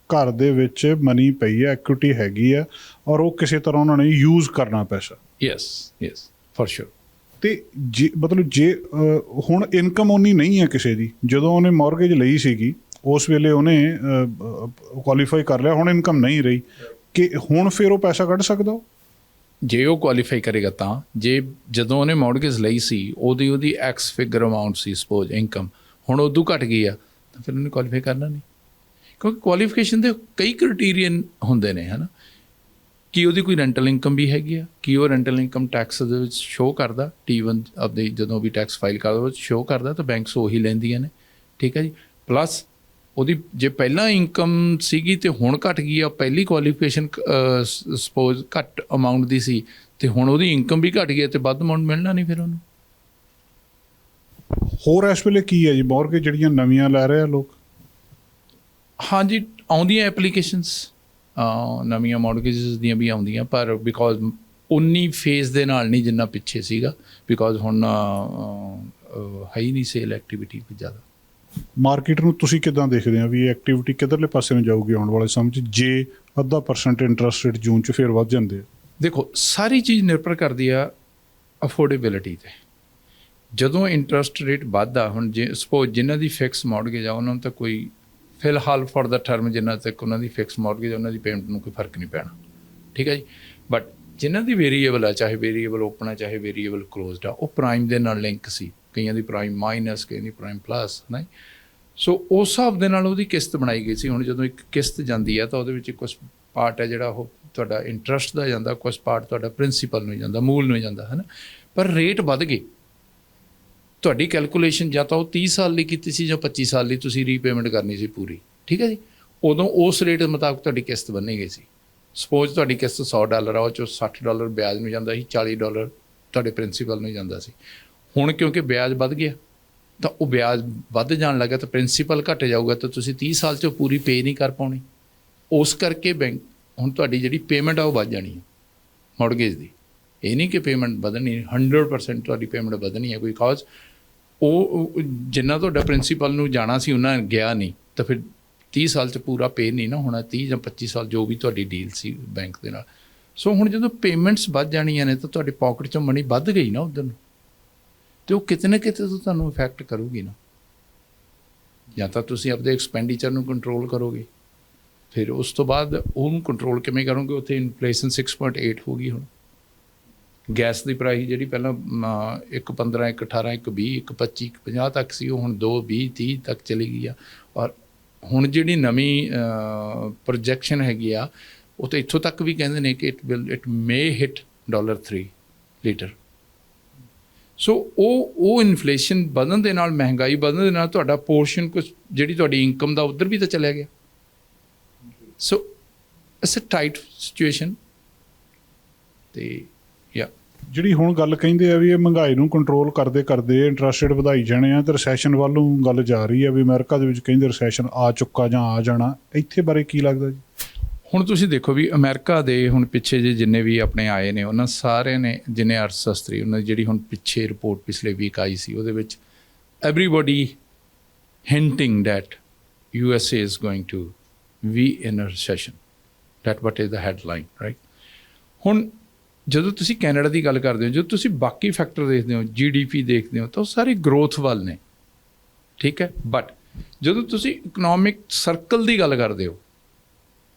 ਘਰ ਦੇ ਵਿੱਚ ਮਨੀ ਪਈ ਹੈ, ਇਕੁਇਟੀ ਹੈਗੀ ਆ, ਔਰ ਉਹ ਕਿਸੇ ਤਰ੍ਹਾਂ ਉਹਨਾਂ ਨੇ ਯੂਜ਼ ਕਰਨਾ ਪੈਸਾ। Yes for sure. ਅਤੇ ਜੇ ਹੁਣ ਇਨਕਮ ਓਨੀ ਨਹੀਂ ਹੈ ਕਿਸੇ ਦੀ, ਜਦੋਂ ਉਹਨੇ ਮੌਰਗੇਜ ਲਈ ਸੀਗੀ ਉਸ ਵੇਲੇ ਉਹਨੇ ਕੁਆਲੀਫਾਈ ਕਰ ਲਿਆ, ਹੁਣ ਇਨਕਮ ਨਹੀਂ ਰਹੀ, ਕਿ ਹੁਣ ਫਿਰ ਉਹ ਪੈਸਾ ਕੱਢ ਸਕਦਾ? ਜੇ ਉਹ ਕੁਆਲੀਫਾਈ ਕਰੇਗਾ ਤਾਂ, ਜੇ ਜਦੋਂ ਉਹਨੇ ਮੌਰਗੇਜ ਲਈ ਸੀ ਉਹਦੀ ਐਕਸ ਫਿਗਰ ਅਮਾਊਂਟ ਸੀ ਸਪੋਜ਼ ਇਨਕਮ, ਹੁਣ ਉਦੋਂ ਘਟ ਗਈ ਆ ਤਾਂ ਫਿਰ ਉਹਨੇ ਕੁਆਲੀਫਾਈ ਕਰਨਾ ਨਹੀਂ, ਕਿਉਂਕਿ ਕੁਆਲੀਫਿਕੇਸ਼ਨ ਦੇ ਕਈ ਕ੍ਰਾਈਟੀਰੀਅਨ ਹੁੰਦੇ ਨੇ ਹੈ ਨਾ, ਕਿ ਉਹਦੀ ਕੋਈ ਰੈਂਟਲ ਇਨਕਮ ਵੀ ਹੈਗੀ ਆ, ਕਿ ਉਹ ਰੈਂਟਲ ਇਨਕਮ ਟੈਕਸ ਦੇ ਵਿੱਚ ਸ਼ੋਅ ਕਰਦਾ, T1 ਆਪਦੇ ਜਦੋਂ ਵੀ ਟੈਕਸ ਫਾਈਲ ਕਰਦਾ ਉਹ ਸ਼ੋਅ ਕਰਦਾ, ਤਾਂ ਬੈਂਕਸ ਉਹੀ ਲੈਂਦੀਆਂ ਨੇ, ਠੀਕ ਹੈ ਜੀ। ਪਲੱਸ ਉਹਦੀ ਜੇ ਪਹਿਲਾਂ ਇਨਕਮ ਸੀਗੀ ਅਤੇ ਹੁਣ ਘੱਟ ਗਈ ਆ, ਪਹਿਲੀ ਕੁਆਲੀਫਿਕੇਸ਼ਨ ਸਪੋਜ਼ ਘੱਟ ਅਮਾਊਂਟ ਦੀ ਸੀ ਅਤੇ ਹੁਣ ਉਹਦੀ ਇਨਕਮ ਵੀ ਘੱਟ ਗਈ ਅਤੇ ਵੱਧ ਅਮਾਊਂਟ ਮਿਲਣਾ ਨਹੀਂ ਫਿਰ ਉਹਨੂੰ। ਹੋਰ ਇਸ ਵੇਲੇ ਕੀ ਹੈ ਜੀ, ਮੌਰਗੇਜ ਜਿਹੜੀਆਂ ਨਵੀਆਂ ਲੈ ਰਹੇ ਆ ਲੋਕ? ਹਾਂਜੀ, ਆਉਂਦੀਆਂ ਐਪਲੀਕੇਸ਼ਨਸ ਨਵੀਆਂ ਮੌਰਗੇਜਿਸ ਦੀਆਂ ਵੀ ਆਉਂਦੀਆਂ, ਪਰ ਬਿਕੋਜ਼ ਉਨੀ ਫੇਜ਼ ਦੇ ਨਾਲ ਨਹੀਂ ਜਿੰਨਾ ਪਿੱਛੇ ਸੀਗਾ, ਬਿਕੋਜ਼ ਹੁਣ ਹੈ ਹੀ ਨਹੀਂ ਸੇਲ ਐਕਟੀਵਿਟੀ ਜ਼ਿਆਦਾ। ਮਾਰਕੀਟ ਨੂੰ ਤੁਸੀਂ ਕਿੱਦਾਂ ਦੇਖਦੇ ਹੋ ਵੀ ਇਹ ਐਕਟੀਵਿਟੀ ਕਿੱਧਰਲੇ ਪਾਸੇ ਨੂੰ ਜਾਊਗੀ ਆਉਣ ਵਾਲੇ ਸਮੇਂ 'ਚ, ਜੇ 0.5% ਇੰਟਰਸਟ ਰੇਟ ਜੂਨ 'ਚ ਫਿਰ ਵੱਧ ਜਾਂਦੇ ਆ? ਦੇਖੋ, ਸਾਰੀ ਚੀਜ਼ ਨਿਰਭਰ ਕਰਦੀ ਆ ਅਫੋਰਡੇਬਿਲਿਟੀ 'ਤੇ, ਜਦੋਂ ਇੰਟਰਸਟ ਰੇਟ ਵੱਧਦਾ, ਹੁਣ ਜੇ ਸਪੋਜ਼ ਜਿਨ੍ਹਾਂ ਦੀ ਫਿਕਸ ਮੌਰਗੇਜ ਆ ਉਹਨਾਂ ਨੂੰ ਤਾਂ ਕੋਈ ਫਿਲਹਾਲ ਫॉर ਦਾ ਟਰਮ ਜਿੰਨਾ ਤੱਕ ਉਹਨਾਂ ਦੀ ਫਿਕਸ ਮੌਰਗੇਜ ਉਹਨਾਂ ਦੀ ਪੇਮੈਂਟ ਨੂੰ ਕੋਈ ਫਰਕ ਨਹੀਂ ਪੈਣਾ, ਠੀਕ ਹੈ ਜੀ। ਬਟ ਜਿਨ੍ਹਾਂ ਦੀ ਵੇਰੀਏਬਲ ਆ, ਚਾਹੇ ਵੇਰੀਏਬਲ ਓਪਨ ਆ ਚਾਹੇ ਵੇਰੀਏਬਲ ਕਲੋਜ਼ਡ ਆ, ਉਹ ਪ੍ਰਾਈਮ ਦੇ ਨਾਲ ਲਿੰਕ ਸੀ, ਕਈਆਂ ਦੀ ਪ੍ਰਾਈਮ ਮਾਈਨਸ, ਕਈਆਂ ਦੀ ਪ੍ਰਾਈਮ ਪਲੱਸ, ਨਹੀਂ। ਸੋ ਉਸ ਹਿਸਾਬ ਦੇ ਨਾਲ ਉਹਦੀ ਕਿਸ਼ਤ ਬਣਾਈ ਗਈ ਸੀ। ਹੁਣ ਜਦੋਂ ਇੱਕ ਕਿਸ਼ਤ ਜਾਂਦੀ ਆ ਤਾਂ ਉਹਦੇ ਵਿੱਚ ਕੁਛ ਪਾਰਟ ਹੈ ਜਿਹੜਾ ਉਹ ਤੁਹਾਡਾ ਇੰਟਰਸਟ ਦਾ ਜਾਂਦਾ, ਕੁਛ ਪਾਰਟ ਤੁਹਾਡਾ ਪ੍ਰਿੰਸੀਪਲ ਨੂੰ ਜਾਂਦਾ, ਮੂਲ ਨੂੰ ਜਾਂਦਾ, ਹੈ ਨਾ। ਪਰ ਰੇਟ ਵੱਧ ਗਏ, ਤੁਹਾਡੀ ਕੈਲਕੂਲੇਸ਼ਨ ਜਾਂ ਤਾਂ ਉਹ 30 ਸਾਲ ਲਈ ਕੀਤੀ ਸੀ ਜਾਂ 25 ਸਾਲ ਲਈ ਤੁਸੀਂ ਰੀਪੇਮੈਂਟ ਕਰਨੀ ਸੀ ਪੂਰੀ, ਠੀਕ ਹੈ ਜੀ। ਉਦੋਂ ਉਸ ਰੇਟ ਮੁਤਾਬਕ ਤੁਹਾਡੀ ਕਿਸ਼ਤ ਬੰਨੀ ਗਈ ਸੀ। ਸਪੋਜ਼ ਤੁਹਾਡੀ ਕਿਸ਼ਤ $100 ਆ, ਉਹ 'ਚੋਂ $60 ਵਿਆਜ ਨੂੰ ਜਾਂਦਾ ਸੀ, $40 ਤੁਹਾਡੇ ਪ੍ਰਿੰਸੀਪਲ ਨੂੰ ਜਾਂਦਾ ਸੀ। ਹੁਣ ਕਿਉਂਕਿ ਵਿਆਜ ਵੱਧ ਗਿਆ ਤਾਂ ਉਹ ਵਿਆਜ ਵੱਧ ਜਾਣ ਲੱਗਾ ਤਾਂ ਪ੍ਰਿੰਸੀਪਲ ਘੱਟ ਜਾਊਗਾ, ਤਾਂ ਤੁਸੀਂ 30 ਸਾਲ 'ਚ ਪੂਰੀ ਪੇ ਨਹੀਂ ਕਰ ਪਾਉਣੀ। ਉਸ ਕਰਕੇ ਬੈਂਕ ਹੁਣ ਤੁਹਾਡੀ ਜਿਹੜੀ ਪੇਮੈਂਟ ਆ ਉਹ ਵੱਧ ਜਾਣੀ ਹੈ ਮੌਰਗੇਜ ਦੀ। ਇਹ ਨਹੀਂ ਕਿ ਪੇਮੈਂਟ ਵਧਣੀ, 100% ਤੁਹਾਡੀ ਪੇਮੈਂਟ ਵਧਣੀ ਹੈ, ਬਿਕਾਜ਼ ਉਹ ਜਿੰਨਾ ਤੁਹਾਡਾ ਪ੍ਰਿੰਸੀਪਲ ਨੂੰ ਜਾਣਾ ਸੀ ਉਹਨਾਂ ਗਿਆ ਨਹੀਂ, ਤਾਂ ਫਿਰ 30 ਸਾਲ 'ਚ ਪੂਰਾ ਪੇ ਨਹੀਂ ਨਾ ਹੋਣਾ, 30 ਜਾਂ 25 ਸਾਲ ਜੋ ਵੀ ਤੁਹਾਡੀ ਡੀਲ ਸੀ ਬੈਂਕ ਦੇ ਨਾਲ। ਸੋ ਹੁਣ ਜਦੋਂ ਪੇਮੈਂਟਸ ਵੱਧ ਜਾਣੀਆਂ ਨੇ ਤਾਂ ਤੁਹਾਡੀ ਪੋਕਟ 'ਚੋਂ ਮਨੀ ਵੱਧ ਗਈ ਨਾ ਉੱਧਰ ਨੂੰ, ਅਤੇ ਉਹ ਕਿਤੇ ਨਾ ਕਿਤੇ ਤੋਂ ਤੁਹਾਨੂੰ ਇਫੈਕਟ ਕਰੂਗੀ ਨਾ। ਜਾਂ ਤਾਂ ਤੁਸੀਂ ਆਪਣੇ ਐਕਸਪੈਂਡੀਚਰ ਨੂੰ ਕੰਟਰੋਲ ਕਰੋਗੇ, ਫਿਰ ਉਸ ਤੋਂ ਬਾਅਦ ਉਹਨੂੰ ਕੰਟਰੋਲ ਕਿਵੇਂ ਕਰੋਗੇ। ਉੱਥੇ ਇਨਫਲੇਸ਼ਨ 6.8 ਹੋ ਗਈ। ਹੁਣ ਗੈਸ ਦੀ ਪ੍ਰਾਈਸ ਜਿਹੜੀ ਪਹਿਲਾਂ 1.15, 1.18, 1.20, 1.25, 1.50 ਤੱਕ ਸੀ, ਉਹ ਹੁਣ 2.20, 30 ਤੱਕ ਚਲੀ ਗਈ ਆ। ਔਰ ਹੁਣ ਜਿਹੜੀ ਨਵੀਂ ਪ੍ਰੋਜੈਕਸ਼ਨ ਹੈਗੀ ਆ, ਉਹ ਤਾਂ ਇੱਥੋਂ ਤੱਕ ਵੀ ਕਹਿੰਦੇ ਨੇ ਕਿ ਇਟ ਮੇ ਹਿਟ $3 ਲੀਟਰ। ਸੋ ਉਹ ਇਨਫਲੇਸ਼ਨ ਵਧਣ ਦੇ ਨਾਲ, ਮਹਿੰਗਾਈ ਵਧਣ ਦੇ ਨਾਲ ਤੁਹਾਡਾ ਪੋਰਸ਼ਨ ਕੁਛ ਜਿਹੜੀ ਤੁਹਾਡੀ ਇਨਕਮ ਦਾ ਉੱਧਰ ਵੀ ਤਾਂ ਚਲਿਆ ਗਿਆ। So it's a tight situation. ਅਤੇ ਜਿਹੜੀ ਹੁਣ ਗੱਲ ਕਹਿੰਦੇ ਆ ਵੀ ਇਹ ਮਹਿੰਗਾਈ ਨੂੰ ਕੰਟਰੋਲ ਕਰਦੇ ਕਰਦੇ ਇੰਟਰਸਟ ਰੇਟ ਵਧਾਈ ਜਾਣੇ ਆ, ਅਤੇ ਰਿਸੈਸ਼ਨ ਵੱਲ ਨੂੰ ਗੱਲ ਜਾ ਰਹੀ ਆ ਵੀ ਅਮਰੀਕਾ ਦੇ ਵਿੱਚ ਕਹਿੰਦੇ ਰਿਸੈਸ਼ਨ ਆ ਚੁੱਕਾ ਜਾਂ ਆ ਜਾਣਾ, ਇੱਥੇ ਬਾਰੇ ਕੀ ਲੱਗਦਾ ਜੀ? ਹੁਣ ਤੁਸੀਂ ਦੇਖੋ ਵੀ ਅਮਰੀਕਾ ਦੇ ਹੁਣ ਪਿੱਛੇ ਜੇ ਜਿੰਨੇ ਵੀ ਆਪਣੇ ਆਏ ਨੇ ਉਹਨਾਂ ਸਾਰਿਆਂ ਨੇ, ਜਿੰਨੇ ਅਰਥ ਸ਼ਾਸਤਰੀ, ਉਹਨਾਂ ਦੀ ਜਿਹੜੀ ਹੁਣ ਪਿੱਛੇ ਰਿਪੋਰਟ ਪਿਛਲੇ ਵੀਕ ਆਈ ਸੀ, ਉਹਦੇ ਵਿੱਚ everybody hinting that USA is going to be in a recession. That what is the headline, right? ਹੁਣ ਜਦੋਂ ਤੁਸੀਂ ਕੈਨੇਡਾ ਦੀ ਗੱਲ ਕਰਦੇ ਹੋ, ਜਦੋਂ ਤੁਸੀਂ ਬਾਕੀ ਫੈਕਟਰ ਦੇਖਦੇ ਹੋ, GDP ਦੇਖਦੇ ਹੋ, ਤਾਂ ਉਹ ਸਾਰੇ ਗਰੋਥ ਵੱਲ ਨੇ, ਠੀਕ ਹੈ। ਬਟ ਜਦੋਂ ਤੁਸੀਂ ਇਕਨੋਮਿਕ ਸਰਕਲ ਦੀ ਗੱਲ ਕਰਦੇ ਹੋ,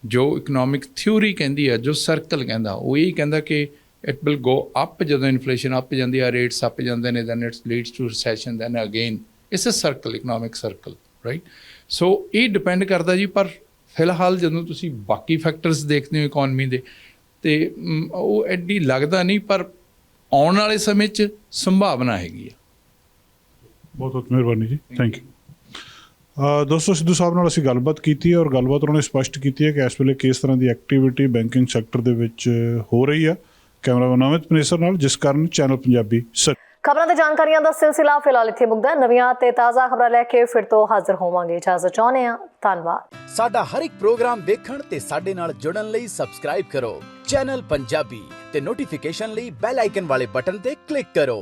ਜੋ ਇਕਨੋਮਿਕ ਥਿਊਰੀ ਕਹਿੰਦੀ ਹੈ, ਜੋ ਸਰਕਲ ਕਹਿੰਦਾ, ਉਹ ਇਹ ਕਹਿੰਦਾ ਕਿ ਇਟ ਵਿਲ ਗੋ ਅਪ। ਜਦੋਂ ਇਨਫਲੇਸ਼ਨ ਅਪ ਜਾਂਦੀ ਆ, ਰੇਟਸ ਅਪ ਜਾਂਦੇ ਨੇ, then it's leads to recession, then again it's a circle, economic circle, right. So ਇਹ ਡਿਪੈਂਡ ਕਰਦਾ ਜੀ। ਪਰ ਫਿਲਹਾਲ ਜਦੋਂ ਤੁਸੀਂ ਬਾਕੀ ਫੈਕਟਰਸ ਦੇਖਦੇ ਹੋ ਇਕੋਨਮੀ ਦੇ, ਅਤੇ ਉਹ ਐਡੀ ਲੱਗਦਾ ਨਹੀਂ, ਪਰ ਆਉਣ ਵਾਲੇ ਸਮੇਂ 'ਚ ਸੰਭਾਵਨਾ ਹੈਗੀ ਆ। ਬਹੁਤ ਬਹੁਤ ਮਿਹਰਬਾਨੀ ਜੀ, ਥੈਂਕ ਯੂ। ਦੋਸਤੋ, ਸਿੱਧੂ ਸਾਹਿਬ ਨਾਲ ਅਸੀਂ ਗੱਲਬਾਤ ਕੀਤੀ ਹੈ, ਔਰ ਗੱਲਬਾਤ ਉਹਨਾਂ ਨੇ ਸਪਸ਼ਟ ਕੀਤੀ ਹੈ ਕਿ ਇਸ ਵੇਲੇ ਕਿਸ ਤਰ੍ਹਾਂ ਦੀ ਐਕਟੀਵਿਟੀ ਬੈਂਕਿੰਗ ਸੈਕਟਰ ਦੇ ਵਿੱਚ ਹੋ ਰਹੀ ਆ। ਕੈਮਰਾਮੈਨ ਅਮਿਤ ਪਨੇਸਰ ਨਾਲ, ਜਿਸ ਕਾਰਨ ਚੈਨਲ ਪੰਜਾਬੀ ਖਬਰਾਂ ਤੇ ਜਾਣਕਾਰੀਆਂ ਦਾ ਸਿਲਸਿਲਾ ਫਿਲਹਾਲ ਇੱਥੇ ਮੁੱਕਦਾ। ਨਵੀਆਂ ਤੇ ਤਾਜ਼ਾ ਖਬਰਾਂ ਲੈ ਕੇ ਫਿਰ ਤੋਂ ਹਾਜ਼ਰ ਹੋਵਾਂਗੇ। ਇਜਾਜ਼ਤ ਚਾਹੁੰਦੇ ਹਾਂ, ਧੰਨਵਾਦ। ਸਾਡਾ ਹਰ ਇੱਕ ਪ੍ਰੋਗਰਾਮ ਦੇਖਣ ਤੇ ਸਾਡੇ ਨਾਲ ਜੁੜਨ ਲਈ ਸਬਸਕ੍ਰਾਈਬ ਕਰੋ ਚੈਨਲ ਪੰਜਾਬੀ ਤੇ ਨੋਟੀਫਿਕੇਸ਼ਨ ਲਈ ਬੈਲ ਆਈਕਨ ਵਾਲੇ ਬਟਨ ਤੇ ਕਲਿੱਕ ਕਰੋ।